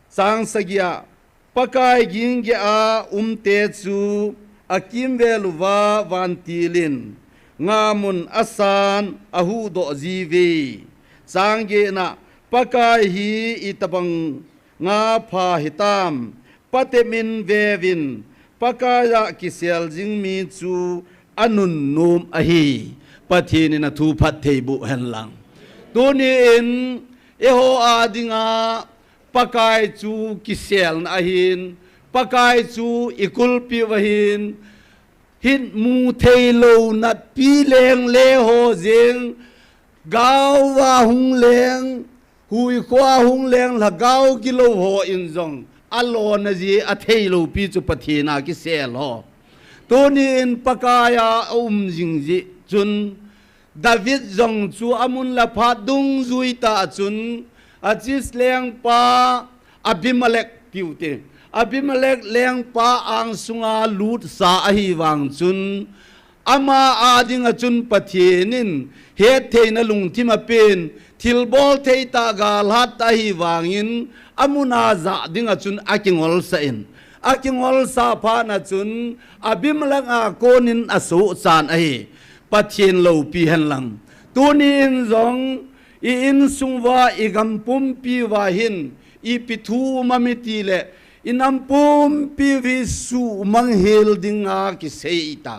sang sagia pakai ging ge a te chu akim veluwa vantilin ngamun asan ahu do jivi sangge na pakai hi itabang nga pha hitam patemin vevin pakaya kisel jingmi chu anun num ahi pathini na thu phat theibu henlang tuni in eho adinga pakai chu kisel na ahin pakai chu ikul pi wahin hin mu theilo nat pi leng le ho jeng gao wa hung leng hui khwa hung leng la gao kilo ho in jong alo na ji a theilo pi chu pathina ki sel ho toni in pakaya jing ji chun david jong chu amun la pha dung zui ta chun achis leng pa abimelek piute abimelek leng pa ang sunga lut sa ahi wang chun ama adinga chun pathienin he theina lung thima pen thilbol theita gal hat ta hi wangin amuna za dinga chun akingol sa in akingol sa pha na chun abimlanga konin asu chan ai pathien lo pi han lang tunin zong i in sungwa igam pum pi wa hin i pithu mamiti le inam pum pi vi su mang hel dinga ki seita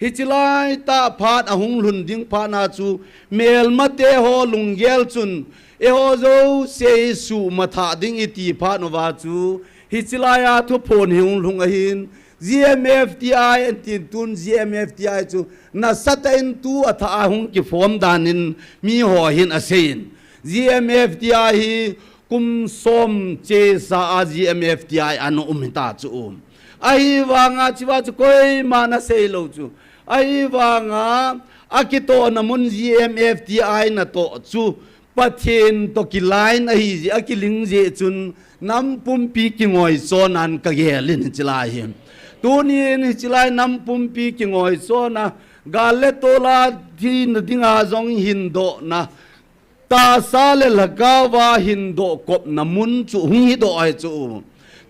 hichilai ta phat ahung lun ding pha na chu mel mate ho lunggel chun e ho zo se su matha ding iti pha no wa chu hichilaya thu phon hiung lung a hin GMFTI and tin tun GMFTI chu na satain tu atha ahung ki form danin mi ho hin asein GMFTI hi kum som che sa GMFTI anu umita chu ai wanga chiwa chu koi mana sei lo chu ai wanga akito namun GMFTI na to chu pathen to ki line ai ji akiling je chun nam pum pi ki ngoi sonan ka gelin chilai him tunin chilai nam pum pi ki ngoi sona gale tola din dinga zong hindo na ta sale lagawa hindo kop namun chu hi do ai chu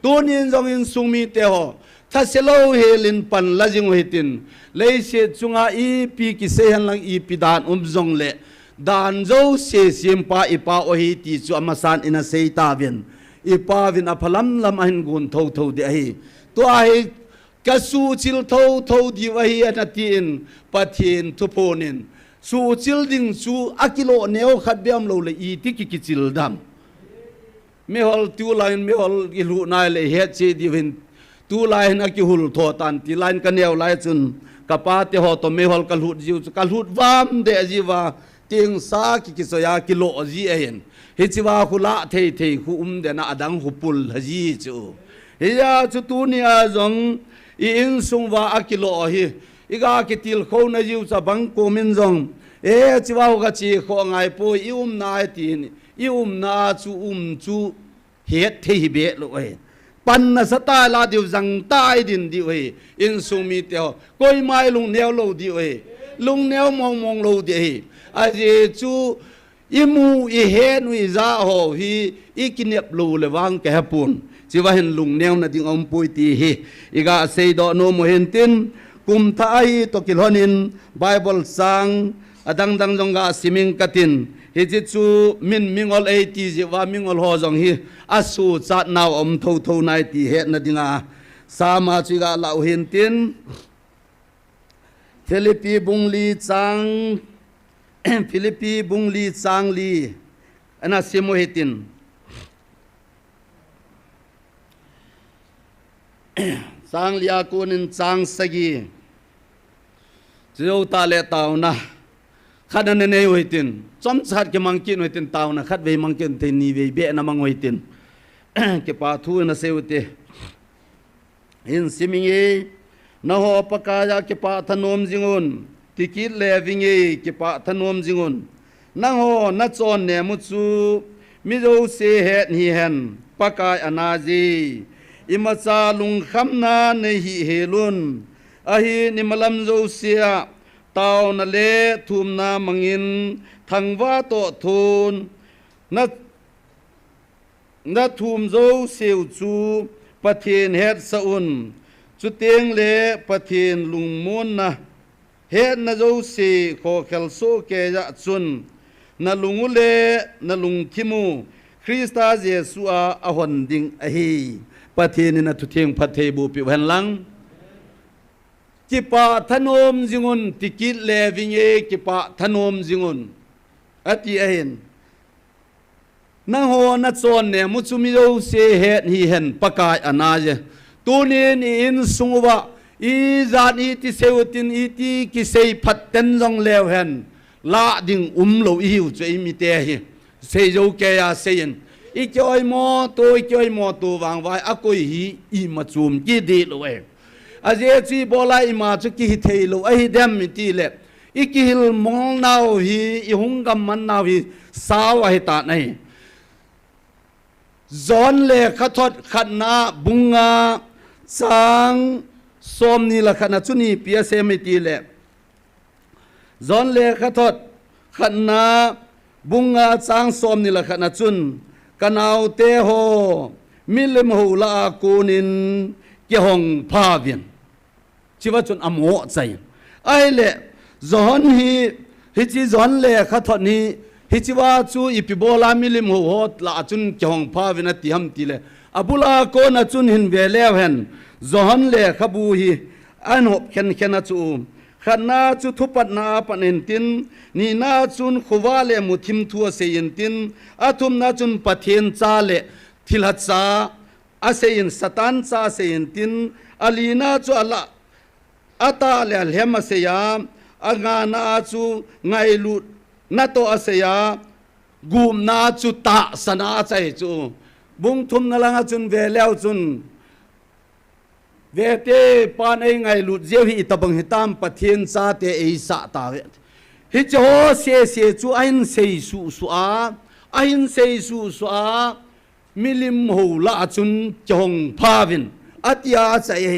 tunin zong in sungmi te ho thaselo helin pan lajing hitin leise chunga i pi ki sehan lang i pidan zong le dan zo se simpa ipa o hi ti chu amasan ina seita vin ipa vin aphalam lam ahin gun tho tho de hi to ai kasu chil tho tho di wa hi anatin pathin thuponin su chil ding su akilo neo khat biam lo le i ti ki chil dam me hol tu line me hol ilu nai le he che di vin tu line akihul tho tan ti line ka neo lai chun kapa te ho to me hol kalhut jiu kalhut wam de jiwa ting sa ki soya kilo ji en hichiwa khula thei thei khu de na adang hupul haji chu hiya chu tu nia zong i in sungwa akilo hi iga ki til kho na jiu cha bang ko min zong e chiwa ga chi kho ngai po i na tin i na chu het thei be lo e pan na sata la diu zang tai din di we in sumi te koi mai lung neo lo di we lung neo mong mong lo di a je chu imu i he nui za ho hi ikinep lo le wang ke hapun chi wa hen lung neo na ding om pui ti hi iga sei do no mo hen tin kum thai to kilhonin bible sang adang dang jong ga siming katin hi ji chu min mingol ei ti ji wa mingol ho jong hi asu chat naw om tho tho nai ti he na dinga sama chi ga lau hen tin Philippi bungli chang Philippi bungli chang li ana simo hetin chang lia kunin chang sagi jiu ta le taw na khana ne ne hoitin chom chat ke mangkin hoitin taw na khat ve mangkin te ni ve be na mang hoitin ke pa thu na seute in simingi na ho pakaya ke pa thanom jingun tikit le vinge ke pa thanom jingun na ho na chon ne mu chu mi zo se het hi hen pakai anaji imacha lung khamna ne hi helun ahi nimalam zo sia taw na le thum na mangin thangwa to thun na thum zo seu chu pathin het saun chu teng le pathin lung mon na het na zo se kho khel so ke ja chun na lungu le na lung thimu Krista Jesu a hon ding a hi pathin na thu theng phathe bu pi han lang kipa thanom jingun tikit le vinge kipa thanom jingun ati ahin na ho na chon ne mu chumi zo se het hi hen pakai anaje tunin in sungwa i zan i ti seutin i ti ki sei phatten jong lew hen la ding lo i hu che mi te hi sei zo ke ya sein i choi mo to wang vai a koi hi i ma chum ki di lo e a je chi bola i ma chu ki thei lo a hi dem mi ti le i ki hil mong nau hi i hung gam man nau hi saw a hi ta nai zon le khathot khatna bunga sang som ni la khana chuni pia se mi ti le จอนเลขทอดขันนาบุงอาจางสอมนี่ละขันจุนกันเอาเตโฮมิลมหูลากูนินเกี่ยงพาเวียนชีวจุนอโมใจไอเล่จอนฮิจิจอนเลขทอดนี้ฮิจิว่าจูอีปิโบลามิลมหูฮอดละจุนเกี่ยงพาเวียนติฮัมติเลอบุลาโกนจุนหินเวเลวเห็นจอนเลขบูฮีอันหบเข็นเข็นจูขันนาจุทุปัดนาปนินตินนี่นาจุนขวาเลมุทิมทัวเสียนตินอาทุมนาจุนปะเทียนซาเลทิลัดซาอาเสียนสตันซาเสียนตินอาลีนาจุอัลละอาตาเลเลมาเสียอางานาจุไงลุนาโตอาเสียกุมนาจุตาสนาใจจูบุงทุมนาลังจุนเวลวจุนเวเตปานเองไงลุดเจียวฮิตบังฮิตามปะเทียนซาเตเอสาตาเวฮิจโฮเสจูไอินเซสุสุอาไอินเซสุสุอามิลิมหูละจุนจงพาวินอัตยาใจเฮ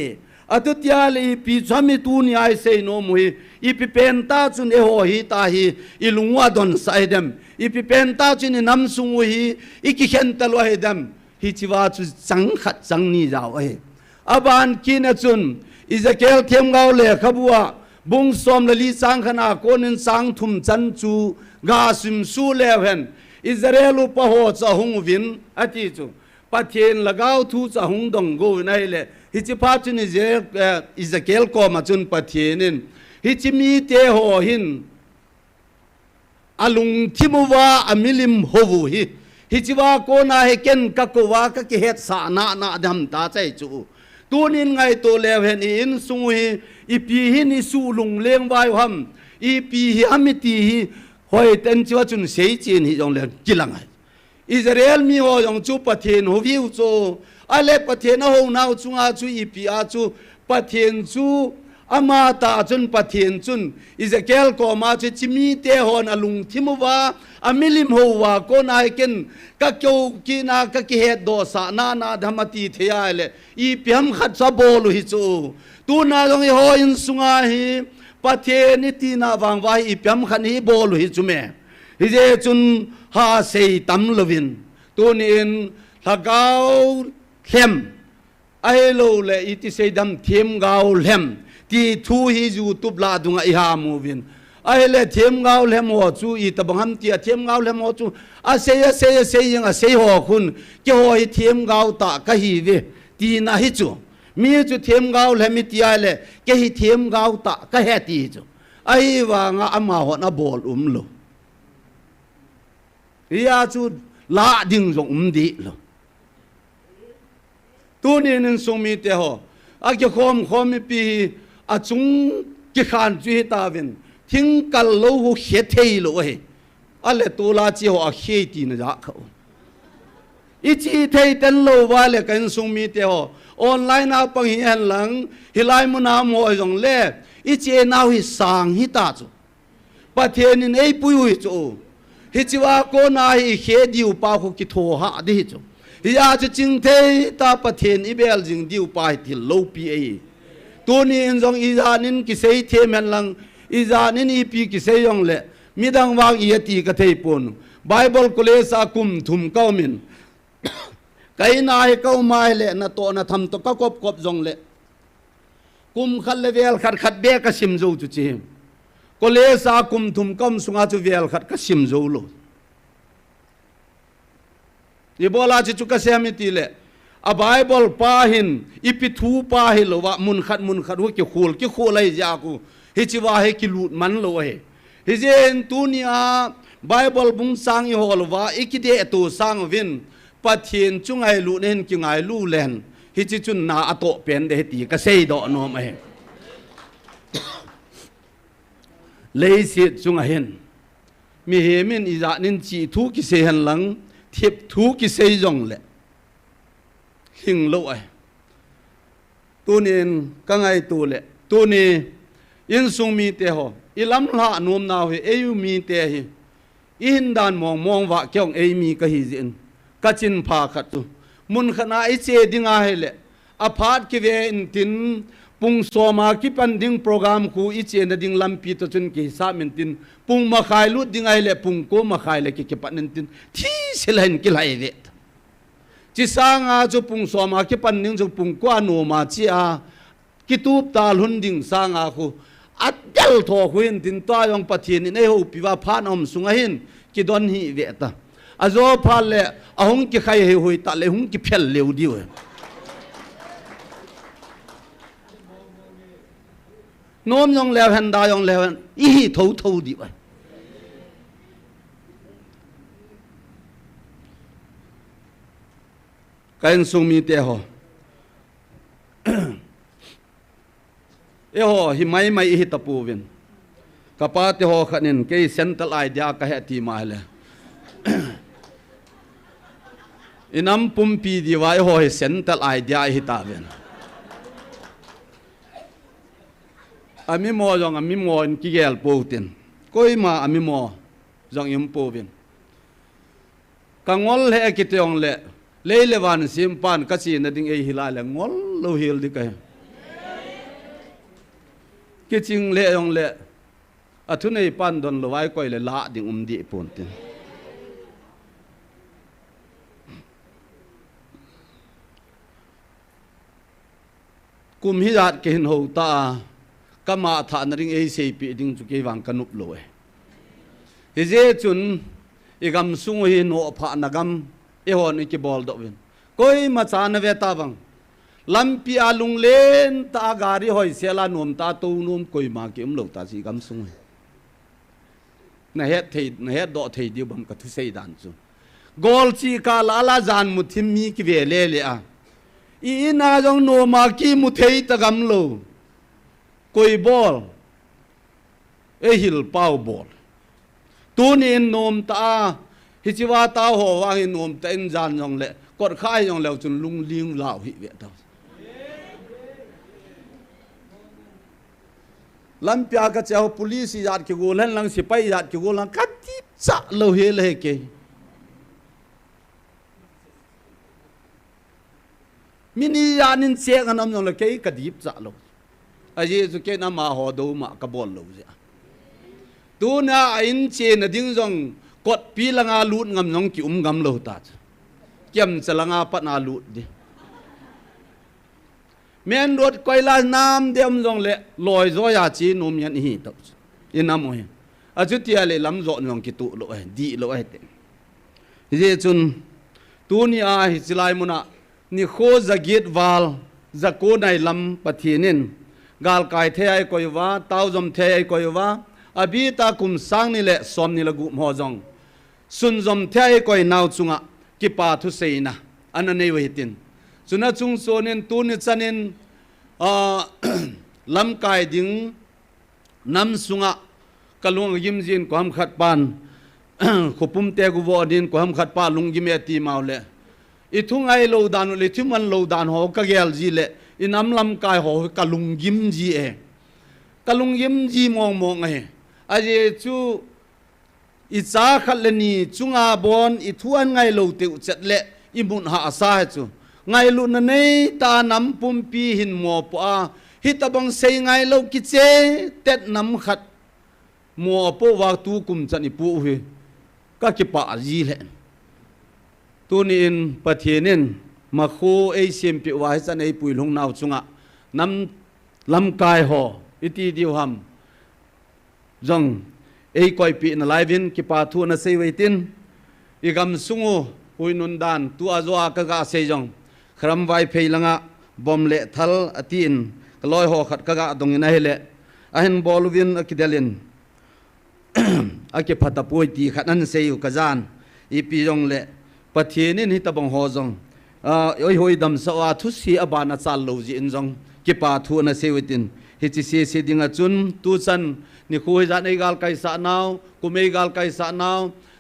อัตุตยาลีปีจามิตูนีไอเซโนมุฮีอีปิเป็นตาจุนเอโฮฮิตาฮีอิลุงวาดอนไซเดมอีปิเป็นตาจุนนัมซุงฮีอีกิเข็นตะลวะเฮเดมฮิจิวาจุจังขัดจังนีจาวเฮอาบานกินจุนอิสเกลเทียมเกาเลขบัวบุงสมละลีสังขนาโกนินสังทุมจันจูกาสิมสูเลวเห็นอิสราเอลูปะโหจะหงวินอติจูปะเทียนละกาวทูจะหงดงโกวินัยเลฮิจิพาจุนอิสเกลก็มาจุนปะเทียนินฮิจิมีเตโหหินอลุงทิมวาอมิลิมโฮวูฮิฮิจิวาโกนาเฮเกนกักวากักเฮตสานาดัมตาใจจูตัวนี้ไงตัวเลวเห็นอินสุยอีปีหินิสูลุงเลี้ยงไว้หำอีปีหิอามิตีหิหอยเต็นจิวจุนเสียจีนหิจงเลี้ยงกิลังไงอิสราเอลมีหอยงจูปะเทนหูวิวโจอะไรปะเทนหูนาวจุงอาจูอีปีอาจูปะเทนจูอามาตาจุนปะเทนจุนอิสราเอลก็มาจูจิมีเตหอนอลุงทิมวาอามิลิมหัวก็นายกินกักเกี่ยวกินากักเหตุโดสานาธรรมตีเทียเลยอีเปียมขัดซาโบลุฮิจูตูนาตรงอีหอยินสุงาฮีปะเทนิตีนาวังไว้อีเปียมขันฮีโบลุฮิจูเมฮิเจจุนฮาเซตัมลวินตูนินละกาวเข้มไอโลเลอิติเซดัมเทียมกาวเข้มที่ทูฮิจูตุบลาดุงอิฮามูวินไอ้เล่เทียมเงาเล่หมอจูอีตะบังฮัมเตียเทียมเงาเล่หมอจูอาเซยยังอาเซยหัวคุณเกี่ยวไอ้เทียมเงาตากะฮีเวตีน่าฮิจูมีจูเทียมเงาเล่มิตีไอเล่เกี่ยเทียมเงาตากะเฮตีจูไอ้ว่างอามาหัวน่ะบอลโลยาจูลาดิงจงดีโลตัวนี้นึงสมีเตหออาเกี่ยวคอมปีอาจุงกิขานจุยตาวินทิ้งกันโลหูเขียเทยโลเฮอะไรตัวลาจีหัวเขียตีนจักเขาอีจีเทยเต็นโลวาเลกันสมีเตหออนไลน์นาปังเฮียนหลังฮิไลมุนามโอยงเล่อีจีนาวฮิสังฮิตาจูประเทศนี้ไอ้ปุยฮิจูฮิจิวาโกนาฮิเขียดิวปาคุกิโทหะดิฮิจูฮิอาจูจิงเทยตาประเทศอิเบลจิงดิวปาฮิติโลปีเอตัวนี้อินจงอีจานินกิเซยเทมันหลังอิจานินอีปีกิเซยองเล่มิดังวางอีตีกะเทยปนไบเบิลกุเลสาคุมทุมเก้ามินไกนายเก้าไม้เล่นาโตนาทำตก็กบจงเล่กุมขัดเลเวลขัดเบกสิมโจจุจิมกุเลสาคุมทุมก้มสุงาจุเวลขัดกสิมโจโลอีโบลาจิจุกเซมิตีเล่a Bible pahin ipithu pahi lo wa mun khat hu ki khul lai ja ku hi chi wa he ki lut man lo he hi jen tunia Bible bung sang i hol wa ikide to sang win pathin chungai lu nen ki ngai lu len hi chi chun na ato pen de ti ka sei do no ma he lei si chunga hen mi he min i za nin chi thu ki se han lang thiep thu ki sei jong leหิงโลไอตัวนี้กังไอตัวเละตัวนี้ยินสุงมีเตหออิลำละนวมนาวเฮเอยูมีเตหิอินดานมองว่าเกี่ยงเอมีกะฮิจินกะจินพาขัดตุมุนขณะไอเจดิงาเฮเละอพาดกิเวอินติน pung soma ki pan ding program ku I chen na ding lampi to chun ki sa min tin pung ma khai lut ding ai le pung ko ma khai le ki pan tin thi selain ki lai ve chi sanga chu pung soma ki pan ding chu pung kwa no ma chi a ki tup ta lun ding sanga khu atel tho huin tin ta yong pathin in ei ho piwa phan om sunga hin ki don hi ve ta azo phal le ahung ki khai he hui ta le hung ki phel leu di we nôm yong leo hen da yong leo hen I thâu thâu đi vậy cái anh sung mi te ho e ho hi mai mai hi tapu vin kapa te ho khanin ke central idea ka he ti mai le inam pumpi di wa ho hi central idea hi ta vin ami mo jong ami mo in ki gel po tin koi ma ami mo jong yum po vin kangol he ki teong le le wan sim pan ka chi na ding e hilal le ngol lo hil di ka ki ching le yong le athu nei pan don lo wai koi le la ding di pon tin kum hi dat ke hin ho ta kama tha na ring ei sei pi ding chu ke wang kanup lo e je chun igam sung hi no pha nagam e hon ki bol do win koi ma cha na ve ta bang lampi alung len ta gari hoi sela nom ta tu nom koi ma ki lo ta si gam sung na het do thei di bam ka thu sei dan chu gol chi ka la la jan mu thim mi ki ve le le a I na jong no ma ki mu thei ta gam lo koi bol e hil pau bol tu ni nom ta hi chiwa ta ho wa hi nom ta in jan jong le kot khai jong leo chun lung ling lao hi ve ta lam pya ka chao police yat ki gol han lang sipai yat ki gol lang ka ti cha lo he le ke mini yanin che anam jong le ke ka dip cha lo aje zu ke na ma ho do ma ka bol lo ja tu na in che na ding jong kot pi langa lut ngam nong ki ngam lo ta kem chalanga pa na lut di men rot koi la nam dem jong le loi zo ya chi num yan hi to inam oi aju tia le lam zo nong ki tu lo di lo te je chun tu ni a hi chilai muna ni kho zagit wal zako nai lam pathinin gal kai the ai koi wa tau jom the ai koi wa abi ta kum sang ni le som ni la gu mo jong sun jom the ai koi naw chunga ki pa thu seina anane we tin chuna chung sonen tu ni chanin lam kai ding nam sunga kalung yim jin ko ham khat pan khopum te gu wo din ko ham khat pa lung gi me ti maw le I thungai lo dan le thuman lo dan ho ka gel ji le inam lam kai ho kalung gim ji e kalung yim ji mong mong e aje chu I cha khat le ni chunga bon I thuan ngai lo te chat le I mun ha sa chu ngai lu na nei ta nam pum pi hin mo pa hi ta bang sei ngai lo ki che tet nam khat mo po wa tu kum chani pu hi ka ki pa ji le tu ni in pathinin ma kho ei sem pi wa chan ei pui lung naw chunga nam lam kai ho iti diu ham jong ei koi pi na lai vin ki pa thu na sei weitin I gam sungu hui nun dan tu azwa ka ga sei jong khram vai phei langa bom le thal atin loi ho khat ka ga dong ina hele ahin boluvin akidelin ake phata poi ti khat an sei u kazan I pi jong le pathinin hi tabong ho jong oi hoi dam sawa thu si abana chal lo ji in jong ki pa thu na sei witin hi chi se dinga chun tu chan ni khu ja nei gal kai sa naw kumei gal kai sa naw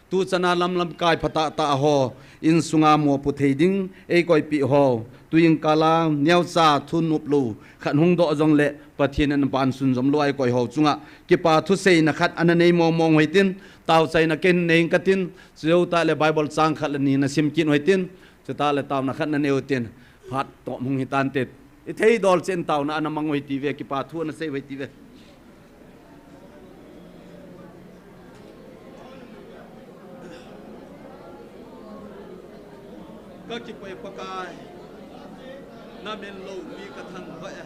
tu chana lam kai phata ta ho in sunga mo pu thei ding ei koi pi ho tuing kala nyau cha thun nup lu khan hung do jong le pathin an pan sun jom loi koi ho chunga ki pa thu sei na khat an nei mo mong hoitin taw chai na ken nei katin zeu ta le bible chang khat ni na sim kin hoitin chu ta le taw na khat na neutin phat to mung hi tan te i thei dol chen tau na anamang wei ti ve ki pa thu na sei wei ti ve ka ki pai pakai na men lo mi ka thang va ya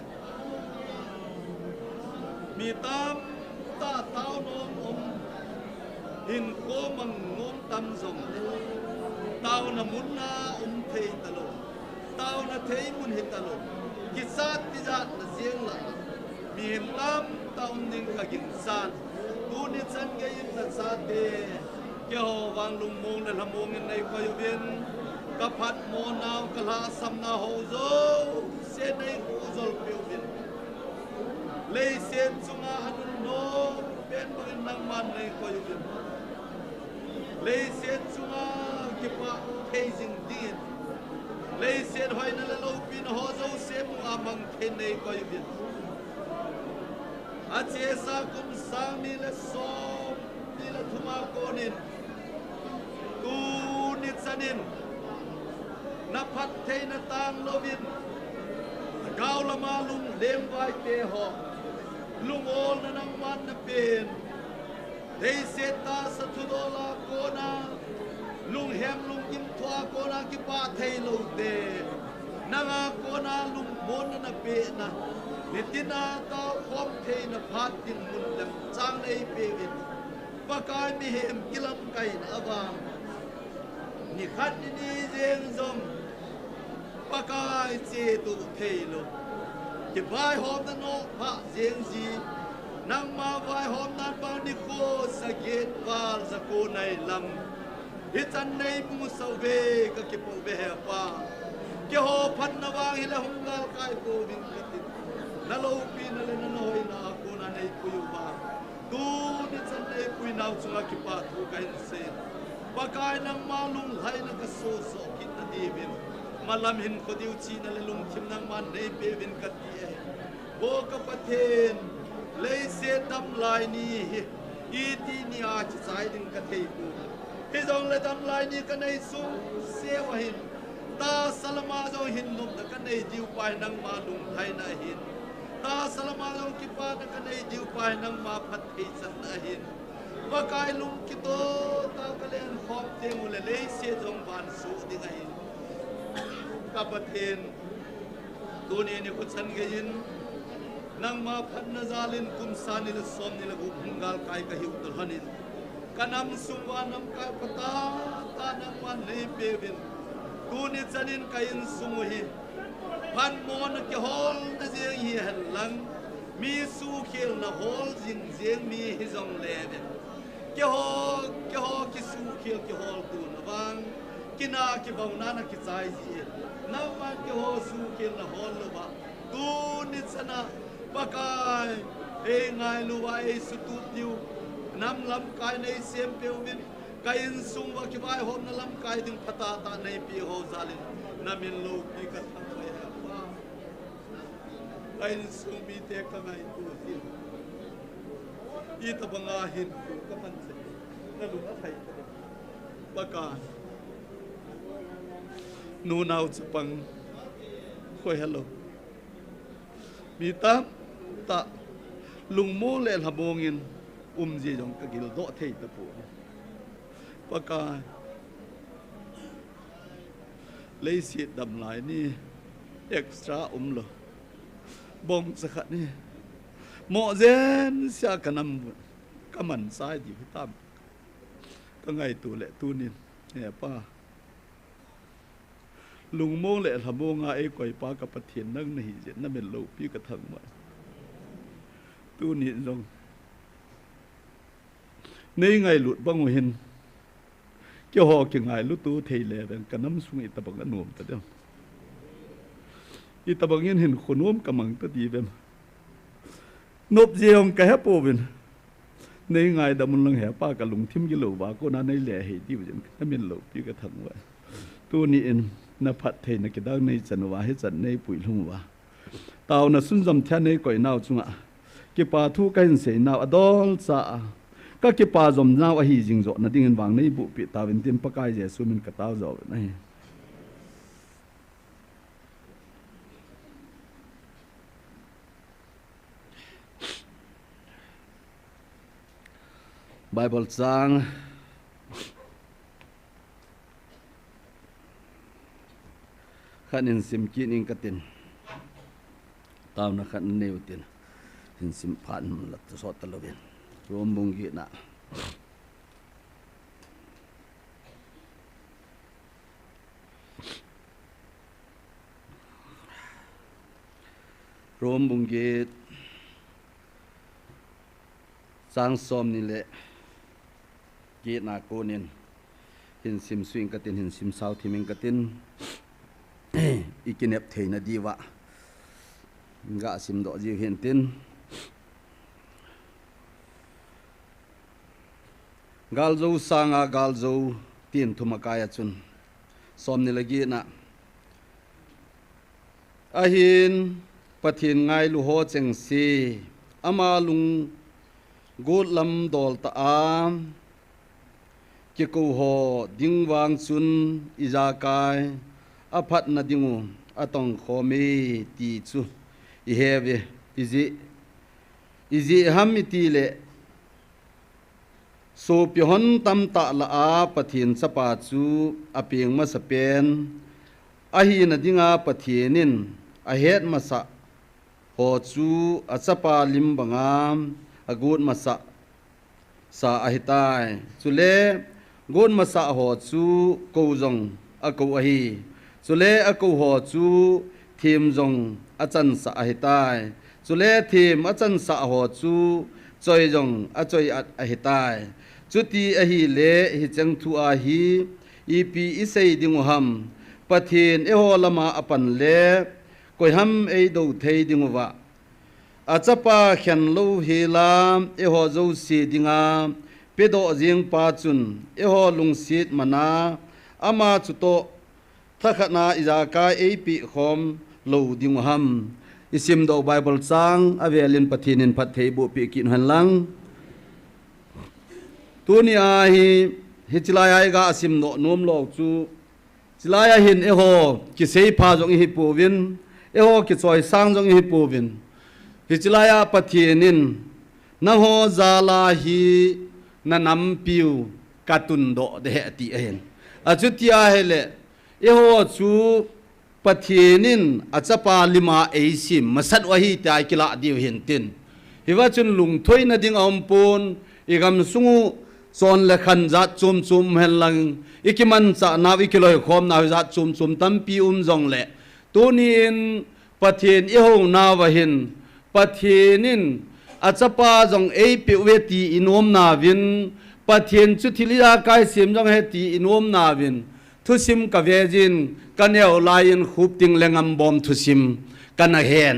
mi tam ta tao nom om hin ko mang ngom tam zong tao na mun na thei talo tao na thei mun hi talo ki sat ti zat na zieng la mi hem tam tao ning ka gin san tu ni chan ge yin na sa te ke ho wang lung mong na lamong in nei ko yo bien ka phat mo naw ka la sam na ho zo se nei ho zol piu bien lei sen chunga anun no ben bang nang man nei ko yo bien lei sen chunga ki pa thei jing din lei sen hoi na la lo pin ho zo se mu amang the nei ko yo bien a che sa kum sang mi la so mi la thuma ko nin tu ni sanin na phat thei na tang lo bin gao la ma lung lem vai te ho lung ol na nang man na pen thei se ta sa thu do la ko na lung hem lung kim thwa ko na ki pa thei lo te na nga ko na lung mon na pe na ni tina ta khom thei na phat tin mun lam chang nei pe win pa kai mi hem kilam kai na awang ni khat ni jeng zom pa kai che tu thei lo ki vai hom na no pha jeng ji nang ma vai hom nan pa ni ko sa get wal sa ko nai lam hi chan nei mu sau ve ka ki po ve pa ki ho phan na wang hi la hung gal kai ko bin ki na lo pi na le na noi na ko na nei ku yu ba tu ni chan nei ku nau chunga ki pa thu kai se pa kai nang ma lung hai na ka so so ki na di bin malam hin ko diu chi na le lung thim nang man nei pe bin ka ti e bo ka pathen lei se dam lai ni i ti ni a chi sai ding ka thei ku hi jong le dam lai ni ka nei su se wa hin ta salama zo hin nom da ka nei diu pai nang ma lung hai na hin ta salama zo ki pa na ka nei diu pai nang ma phat thei chan na hin wa kai lung ki to ta ka len khop te mu le lei se jong ban su ding ai ka pathen tu ni ni ko chan ge yin nang ma phat na zalin kum sa ni le som ni le gu hungal kai ka hiu tul hanin kanam sumwa nam ka pata ta nang man le pe bin tu ni chanin kain sumu hi phan mon ki hol na jeng hi han lang mi su khel na hol jing jeng mi hi jong le be ki ho ki su khel ki hol tu na wang ki na ki bau na na ki chai ji na man ki ho su khel na hol lo ba tu ni chana pakai e ngai lu wa e su tu tiu nam lam kai nei sem pe win kain sung wa ki vai hom na lam kai ding phata ta nei pi ho zalin na min lo pi ka thang mai ha pa kain sung mi te ka ngai tu hin i ta banga hin ka man se na lu a thai pakai nu nau chupang khoi hello mi tam ta lung mo le habongin ji jong ka gil do thei ta pu paka lei si dam lai ni extra lo bom sa khat ni mo zen sia kanam ka man sai di tam ka ngai tu le tu nin ne pa lung mo le habonga e koi pa ka pathian nang nahi je na men lo pi ka thang ma tu ni jong nei ngai lut bang hin ki ho ki ngai lu tu thei le ben kanam sung i tabang anom ta dem i tabang hin khonom kamang ta di bem nop jeong ka ha po ben nei ngai da mun lang he pa ka lung thim gi lo ba ko na nei le he di ben na men lo pi ka thang wa tu ni in na phat thei na ki dang nei chan wa he chan nei pui lung wa taw na sun jam thya nei koi naw chunga ki pa thu kain se naw adol cha ka ki pa zom naw a hi jing zo na ding wang nei bu pi tawin tim pakai je sumin ka taw zo nai Bible จังขันอินสิมกินอิงกตินตามนักขันเนวตินอินสิมผ่านมันละสอดตะลเวนรวมบุงกีนะรวมบุงกีสร้างสมนี่แหละกีนาโกนินหินสิมสวิงกตินหินสิมสาวทิมิงกตินอีกินเอฟเทนดีวะกะสิมดอกจีเห็นตินกาลโจสังกาลโจตีนทุมกายจุนสมนี่ละกีนะอาหินปะทินไงลูโฮเจงซีอามาลุงกูลำดอลตาอามกิกูโฮดิงวางจุนอิจากายอภัตนาดิงูอตองโคเมตีจูอิเฮเวอิจิฮัมมิตีเลโซปิฮอนตัมตะละอาปะทินสปาจูอเปียงมาสเปนอหินาดิงาปะทินินอเฮดมาสะโฮจูอสปาลิมบังามกูดมาสะสาอหิตายสุเลกูดมาสะโหจูกูจงอกูอหิสุเลอกูโหจูทีมจงอาจันสะอหิตายสุเลทีมอาจันสะโหจูจอยจงอาจอยอหิตายจุตีอหิเลหิจังทูอาหิอีปีอิเซดิงหัมปะเทนเอโฮลมาอปันเลกอยหัมเอดูเทดิงวะอาจปาเขียนลูเฮลามเอโฮโจสีดิงาเปโดเจียงปาจุนเอโฮลุงซีดมานาอามาจุโตทักนาอิจากาเอปีคอมลูดิงหัมอิสิมโดไบเบิลซังอเวลินปะเทนินพัทเทบุปีกินหันลังตัวนี้อาฮิจิลายกาสิมโนนมโลกจูจิลายหินเอโฮกิเซพาจงอิฮิปูวินเอโฮกิซอยสร้างจงอิฮิปูวินฮิจิลายปะเทนินนะโฮซาลาฮีนะนัมปิวกาตุนโดเดหติเอ็นอาจุติอาเฮเลเอโฮจูปะเทนินอาจปาลิมาเอซิมมาสัตวะฮีตายกิลาดิวเห็นตินฮิวาจุนลุงถอยนะดิงอมปูนอีกคำสุงซอนเลขันจัดจุมจุมเฮลังอีกมันจะนาวิกิโลยคอมนาวิจัดจุมจุมตั้มปีจงเลตัวนี้ปะเทนเอโฮนาวะหินปะเทนินอาจปาจงเอปิเวตีอินอมนาวินปะเทนจุทิลิยากายสิมจงเฮตีอินอมนาวินทุสิมกะเวจินกันเอวลายินขุบติงเลงอัมบอมทุสิมกันเฮน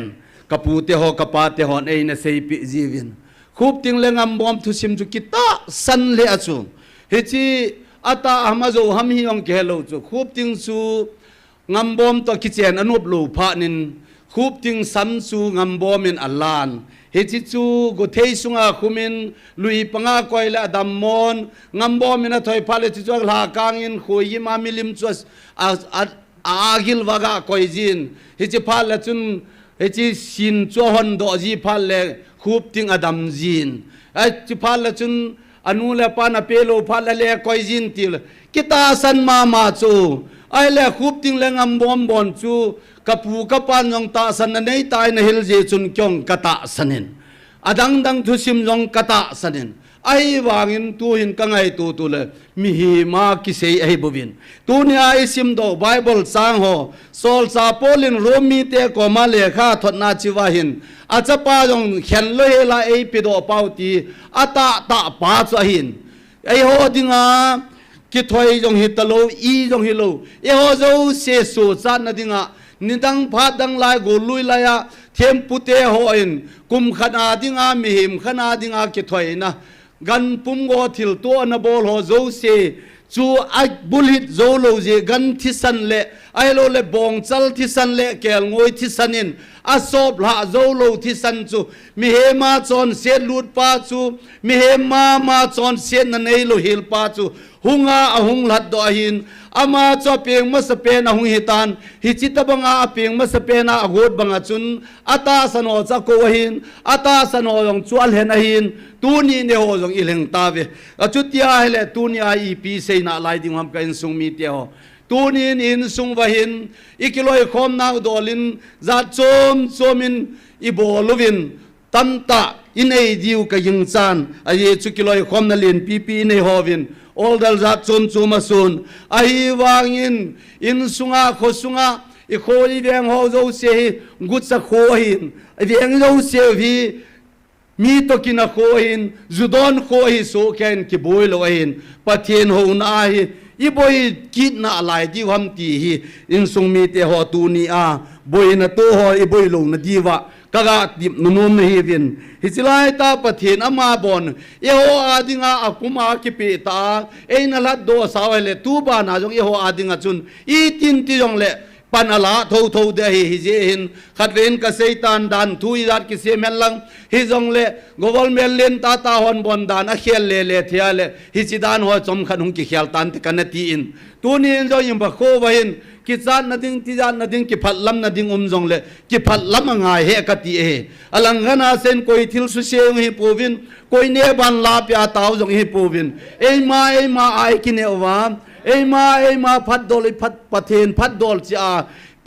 กะปูเตโฮกะปาเตโฮนเอเนเซปิจีวินขุบติงเลงอัมบอมทุสิมจุกิตาสันเลอจูเฮจิอาตาอามาโจฮัมฮิยองเกโลจูขุบติงซูงัมบอมตอกิเจนอนุบลูพานินขุบติงซัมซูงัมบอมินอัลลานเฮจิจูกุเทสุงาคุมินลุยปังากอยละดัมมอนงัมบอมินะถอยพาเลจิจูลากังอินคุยมามิลิมจวสอากิลวากาคอยจินเฮจิพาเลจุนเฮจิสินจัวฮอนโดจีพาเลขุบติงอดัมจินเฮจิพาเลจุนอนุเลปานาเปโลพาเลคอยจินติลกิตาสันมาจูไอเลขุบติงเลงัมบอมบอนจูกับผู้กับปานยองตาสันในตายในฮิลเจจุนจงกตาสันินอดังดังทุสิมจงกตาสันินไอวางินตูหินกังไอตูเลมิฮิมากิเซไอบุบินตูนี่ไอซิมโดไบเบิลสังโฮโซลซาโปลินโรมีเตโกมาเลขาทนาจิวาหินอาจปาจงเขียนเลลาไอปิโดปาวตีอาตาตาปาจหินไอโฮดิงากิถอยจงฮิตโลอีจงฮิโลเอโฮโจเซสูซานนดิงานิดังพาดังลายกูลุยลายเทมปุเตโฮอินกุมขนาดิงามิหิมขนาดิงากิถอยนะกันปุ่มโกทิลตัวนะบอลโฮโจเซจูอักบุลิตโจโลเจกันทิสันเล ai lo le bong chal thi san le kel ngoi thi sanin asop la zo lo thi san chu mi he ma chon se lut pa chu mi he ma chon se na nei lo hil pa chu hunga ahung lat do hin ama cho peng ma sa pe na hung hitan hi chita banga peng ma sa pe na agot banga chun ata sano cha ko hin ata sano yong chual hen hin tu ni ne ho jong ileng ta ve achutia hele tu ni ai pi sei na lai ding ham ka in sung mi te ho tu ni in sung wa hin ikiloi khom na dolin za chomin iboluvin tamta in ei diu ka ying chan ai chu kiloi khom na len pi nei hovin all dal za chon chuma sun ai wangin in sunga kho sunga i khoi veng ho zo se gut sa kho hin veng zo se vi mi to kina kho hin zudon kho hi so ken ki boi lo hin pathen ho na hi i boi kit na lai di ham ti hi in sung mi te ho tu ni a boi na to ho i boi lo na diwa kaga tip nunum na hi vin hi chilai ta pathen ama bon e ho adinga akuma ki pe ta e na la do sawele tu ba na jong e ho adinga chun i tin ti jong le panala tho de hi je hin khatven ka seitan dan thui zat ki se men lang hi jong le gowal mel len ta hon bon dan a khel le thia le hi chidan ho chom khanung ki khial tan te kanati in tu ni jo yim ba kho wa hin ki chan na ding ti jan na ding ki phat lam na ding jong le ki phat lam ngai he ka ti e alangana sen koi thil su se hi povin koi ne ban la pya taw jong hi povin ei ma ai ki ne wa ei ma phat dol phat pathen phat dol cha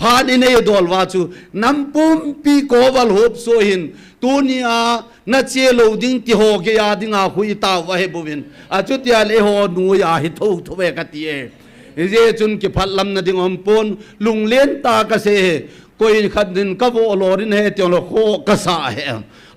phan in ei dol wa chu nampum pi ko wal hop so hin tunia na che lo ding ti ho ge ya ding a hui ta wa he bovin a chu tia le ho nu ya hi tho ve ka ti e je chun ki phat lam na ding om pon lung len ta ka se koi khat din ka vo lorin he ti lo kho ka sa he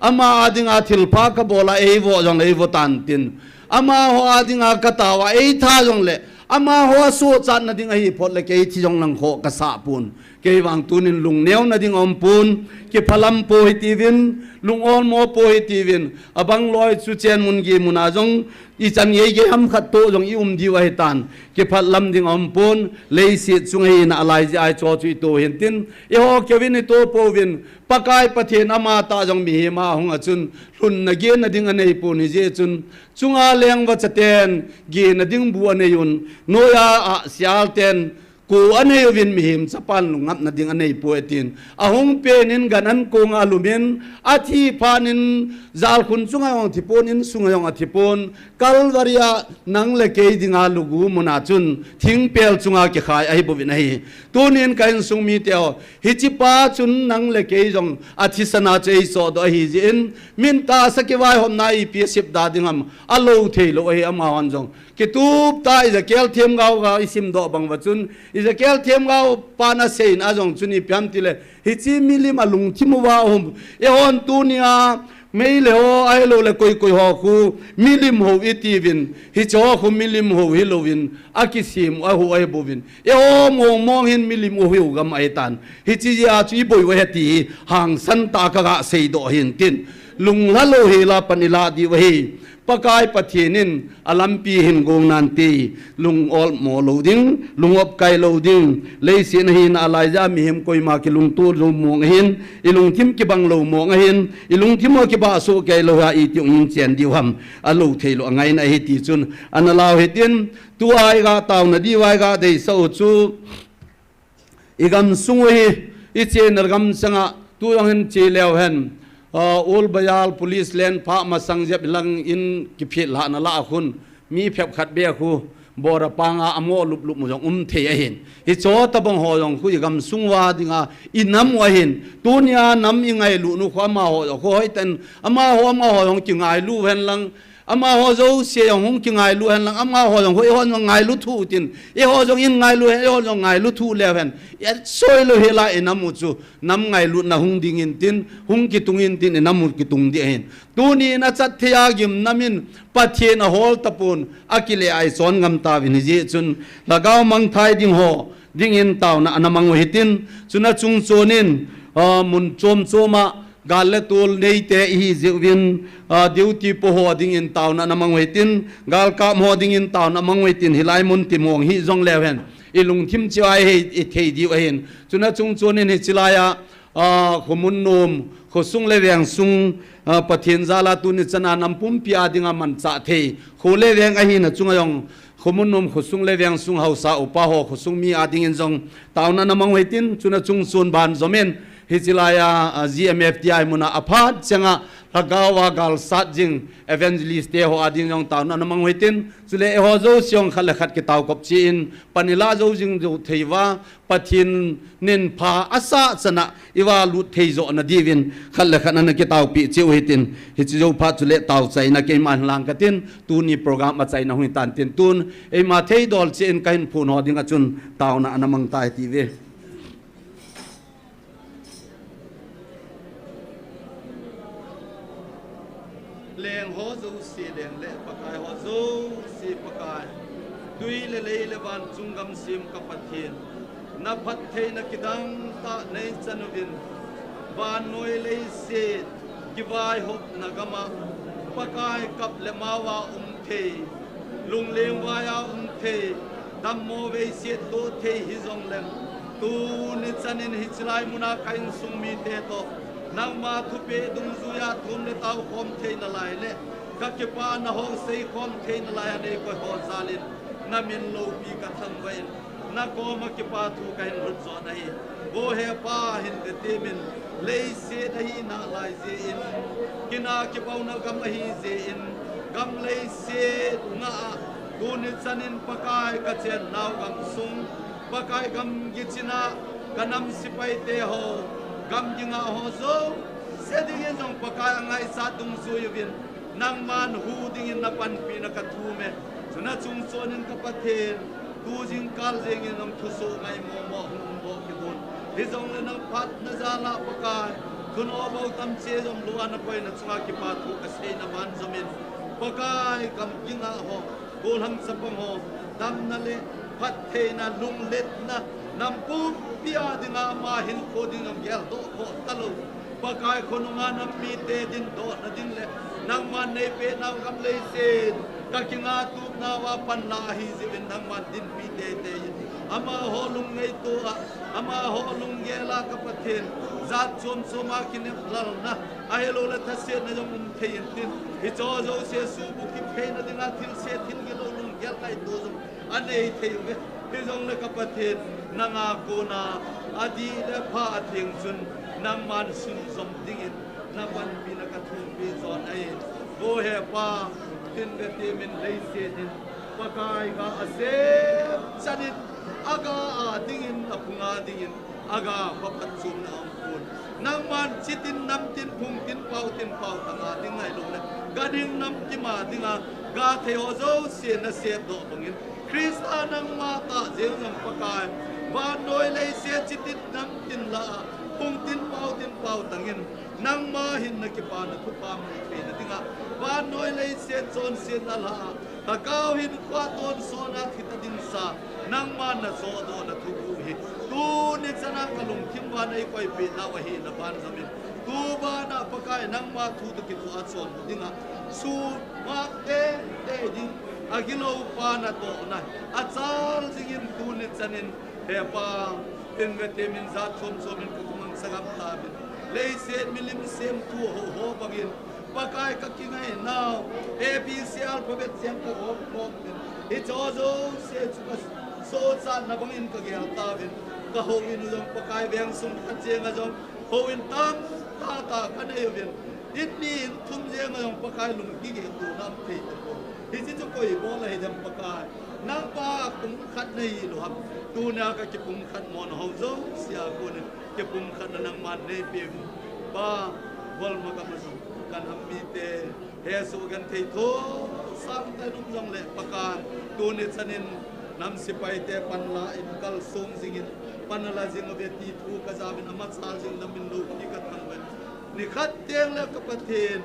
ama ading a thil pa ka bola ei vo jong ei vo tan tin ama ho ading a ka ta wa ei tha jong le ama ho so chan na ding a hi phot le ke thi jong nang kho ka sa pun ke wang tunin lung neu na ding om pun ke phalam po hi ti vin lung on mo po hi ti vin abang loi chu chen mun gi muna jong i chan ye ge ham khat to jong i di wa tan ke phat lam ding om pun le si chung hi na alai ji ai cho chu to hin tin e ho ke vin to po vin pakai pathen ama ta jong mi ma hung a chun lun na ge na ding anei pu ni je chun chunga leng wa chaten ge na ding bu anei yun noya a sial ten ko anei vin mi him chapan ngap na ding anei pu etin ahung penin ganan ko nga lumen athi phanin zal khun chunga ong thiponin sunga ong athipon kalwaria nang le ke dinga lugu muna chun thing pel chunga ki khai ai bovin ai tunin kain sungmi teo hichipa chun nang le ke jong athisana chei so do hi jin min ta sakiwai hom nai pi sip da dingam alo theilo ai ama hon jong ki tup ta is a kel them gau ga isim do bang wa chun is a kel them gau pana sein a jong chuni pyam tile hichi milim alung thimu wa hom e hon tunia mấy leo ai lo le koi ho khu milim ho itivin hi cho khu milim ho hilovin akisim a ho ai bovin e o mong hin milim o hu gam ai tan hi chi ya chi boi wa ti hang san ta ka ga sei do hin tin lung la lo hi la panila di wa hi pakai pathinin alampi hin gong nan ti lung ol mo loading lung op kai loading le sin hin alaiza mi him koi ma ki lung tu lo mo hin ilung thim ki bang lo mo hin ilung thim ki ba so kai lo ha i ti ung chen di ham alo thei lo ngai na hi ti chun analaw hitin tu ai ga taw na di wai ga dei so chu igam sungwi i chen gam sanga tu yang che lew hen ul bayal police len pha ma sangjep lang in ki phit la na la khun mi phep khat be khu bora panga amo lup lup mo jong the hin hi cho ta bang ho jong khu gam sungwa dinga inam wa hin tunia nam ingai lu nu kha ma ho ho ten ama ho ma ho jong ki ngai lu hen lang ama ho zo se yong hung ki ngai lu hen lang ama ho jong ho ngai lu thu tin e ho jong in ngai lu he ho jong ngai lu thu le hen ya soi lu hela enam chu nam ngai lu na hung ding in tin hung ki tung in tin enam ki tung di hen tu ni na chat thia gim namin pathen a hol tapun akile ai son ngam ta vin ji chun lagaw mang thai ding ho ding in taw na anamang hitin chuna chung chonin mun chom choma gal le tul nei te hi zewin duty po ho ding in town na namang wetin gal ka mo ding in town namang wetin hilai mun timong hi zong leven ilung thim chiwai he i thei diu hin chuna chung chunin he chilaya khomun nom khosung le weng sung pathin zala tu ni chana nampum pia dinga man cha thei khole weng a hi na chungayong khomun nom khosung le weng sung hausa upa ho khosung mi ading in zong tauna namang wetin chuna chung chun ban zomen hijilaya GMFTI muna aphat changa lagawa gal satjing evangelist te ho ading yong taun namang wetin chule ho zo siong khal khat ki taw kop chin panila zo jing zo theiwa pathin nin pha asa chana iwa lu theizo na divin khal khat na ki taw pi chiu hitin hichi zo pha chule taw chai na ke man lang katin tu ni program ma chai na hui tan tin tun e ma thei dol chen kain phun ho ding achun taw na namang tai ti ve leng ho zo si leng le pakai ho zo si pakai tui le le ban chungam sim ka pathin na phat thei na kidang ta nei chanuvin ban noi le se kiwai hop na gama pakai kap le mawa thei lung leng wa ya thei dam mo ve se to thei hi zong leng tu ni chanin hi chlai muna kain sung mi te to nang ma thu pe dung zuya thum le taw khom thei na lai le ka ke pa na hong sei khom thei na lai ane ko ho zalin na min lo pi ka thang vain na ko ma ke pa thu ka hin rut zo nai go he pa hin ke te min le se dai na lai ze in kina ke pa na gam hi ze in gam le se nga tu ni chanin pakai ka chen naw gam sung pakai gam gi china kanam sipai te ho gam jinga ho zo se ding in jong pakai angai sa tung su yuvin nang man hu ding in na pan pi na ka thu me chuna chung chonin ka pathen tu jing kal jing in nam thu so ngai mo mo bo ki bun hi jong le nang phat na za la pakai kuno bo tam che jom lu an poi na chunga ki pa thu ka sei na man zomin pakai gam jinga ho bol ham sapong ho dam na le phat the na lung let na nam pu pia dinga ma hin ko ding am gel do ko talo pakai khonunga nam mi te din do na din le nang man nei pe nang gam le se ka kinga tu na wa pan la hi zin nang man din pi te te ama ho lung ngei to ama ho lung gela ka pathen zat chom choma kin lal na ai lo la thase na jong thein tin hi cho zo se su bu ki phe na dinga thil se thil ge lo lung gel kai to zo anei theu ve hi jong le ka pathen nanga ko na adi le pha thing chun nang man sun som dingin na ban pi na ka thum pi zon ai go he pa tin ge ti min lei se din pakai ga ase chanit aga a dingin apunga dingin aga papat chum na ampun nang man chitin nam tin phung tin pau tanga dingai lo le gading nam ki ma dinga ga theo zo se na se do bangin krista nang ma ta je ngam pakai ba noi le se chitin nam tin la phung tin pau tangin nang ma hin na ki pa na thu pa mu pe na dinga ba noi le se chon se na la ta kaw hin kwa ton so na thit din sa nang ma na so do na thu ku hi tu ni chana kalung thim ba nei koi pe na wa hi na ban zamin tu ba na pakai nang ma thu tu ki tu a chon dinga su ma te ding agilo pa na to na a chal jingin tu ni chanin he pa tin ve te min za chom min ku mang sagam ta bin le se milim sem tu ho bagin pakai ka kingai now abc alphabet sem ka ho bin he cho se chu so cha na bangin ka gel ta bin ka ho in jong pakai beng sum kha chenga jong ho in tam ta ka nei bin it ni thum je nga jong pakai lung ki ge tu nam the hi chi chu koi bo la he jam pakai nang pa kum khat nei lo ham tu na ka ki kum khat mon ho zo sia ko ne ki kum khat nang man nei pe ba wal ma ka ma so kan ham mi te he su gan thei tho sang ta nung jong le pakai tu ne chanin nam sipai te pan la in kal song jingin pan la jing ve ti thu ka zabin amat sal jing lam min lo ki ka thang ben ni khat teng le ka pathen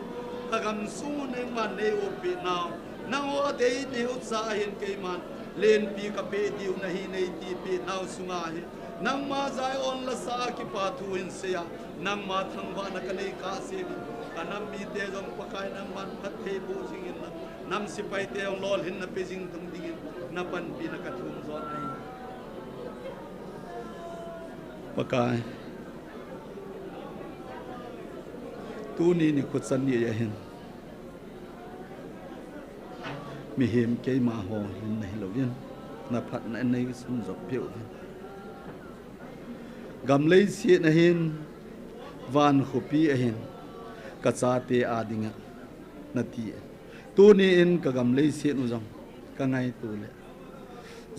ka gam su ne man ne o pi naw nang o de ne o sa hin ke man len pi ka pe diu na hi nei ti pi naw sunga hi nang ma zai on la sa ki pa thu in sia nang ma thang wa na kanei ka se kanam mi te jong pakai nang man phat thei bu sing in nam si pai te ong lol hin na pe jing tung ding na pan pi na ka thum zo ai pakai tu ni khut san ni ya hin mi hem ke ma ho hin nei lo yen na phat na nei sun zo piu gam lei si na hin van khopi a hin ka cha te adinga na ti tu ni in ka gam lei si nu jong ka ngai tu le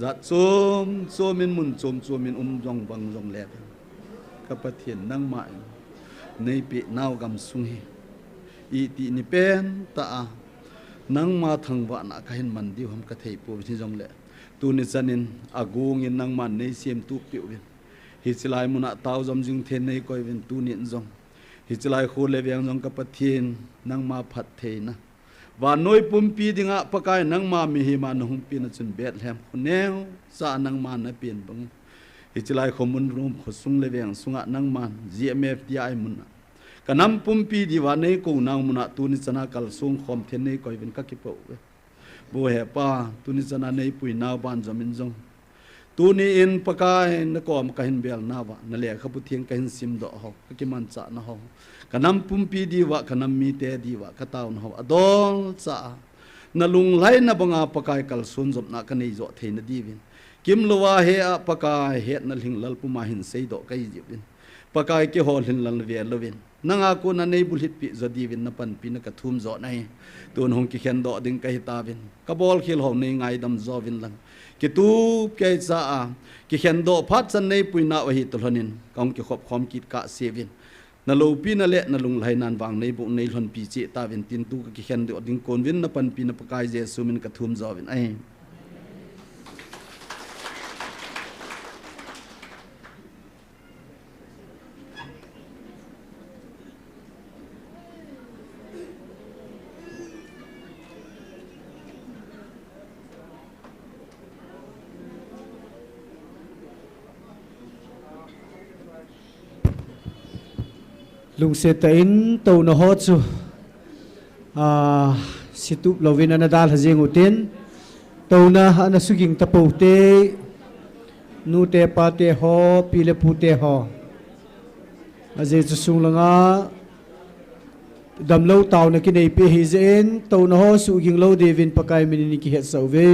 za chom min mun chom min jong bang jong le ka pathian nang ma nei pe naw gam sung hi i ti ni pen ta a nang ma thang wa na ka hin man di hom ka thei pu thi jong le tu ni chanin agung in nang man nei sem tu piu win hi chilai muna taw jom jing the nei koi win tu ni jong hi chilai khu le weng jong ka pathian nang ma phat thei na wa noi pum pi dinga pakai nang ma mi hi ma nong pi na chun bet hem neu sa nang ma na pin bang hi chilai khomun rum khosung le weng sunga nang man gmf ti ai mun kanam pumpi diwa nei ko nang muna tu ni chana kal sung khom the nei koi bin ka ki po bo he pa tu ni chana nei pui naw ban jamin jong tu ni in pakai na kom ka hin bel na wa na le khapu thieng ka hin sim do ho ki man cha na ho kanam pumpi diwa kanam mi te diwa ka taw na ho adol cha na lung lai na banga pakai kal sun jop na ka nei zo the na divin kim lowa he a pakai he na ling lal pu ma hin sei do kai jibin pakai ke hol hin lal ve lovin nanga ko na nei bulit pi zodi win na pan pi na ka thum zo nai tun hong ki khen do ding kai ta win ka bol khil ho nei ngai dam zo win lang ki tu ke sa a ki khen do phat chan nei pui na wa hi tolhonin kong ki khop khom kit ka sevin na lo pi na le na lung lai nan wang nei bu nei lhon pi che ta win tin tu ki khen do ding kon win na pan pi na pakai je sumin ka thum zo win ai lung se ta in to na ho chu situp lovin ana dal hajeng uten to na ana suging tapo te nu te pa te ho pile pu te ho aje chu sung langa dam lo taw na ki nei pe hi zen to na ho suging lo devin pakai min ni ki het so ve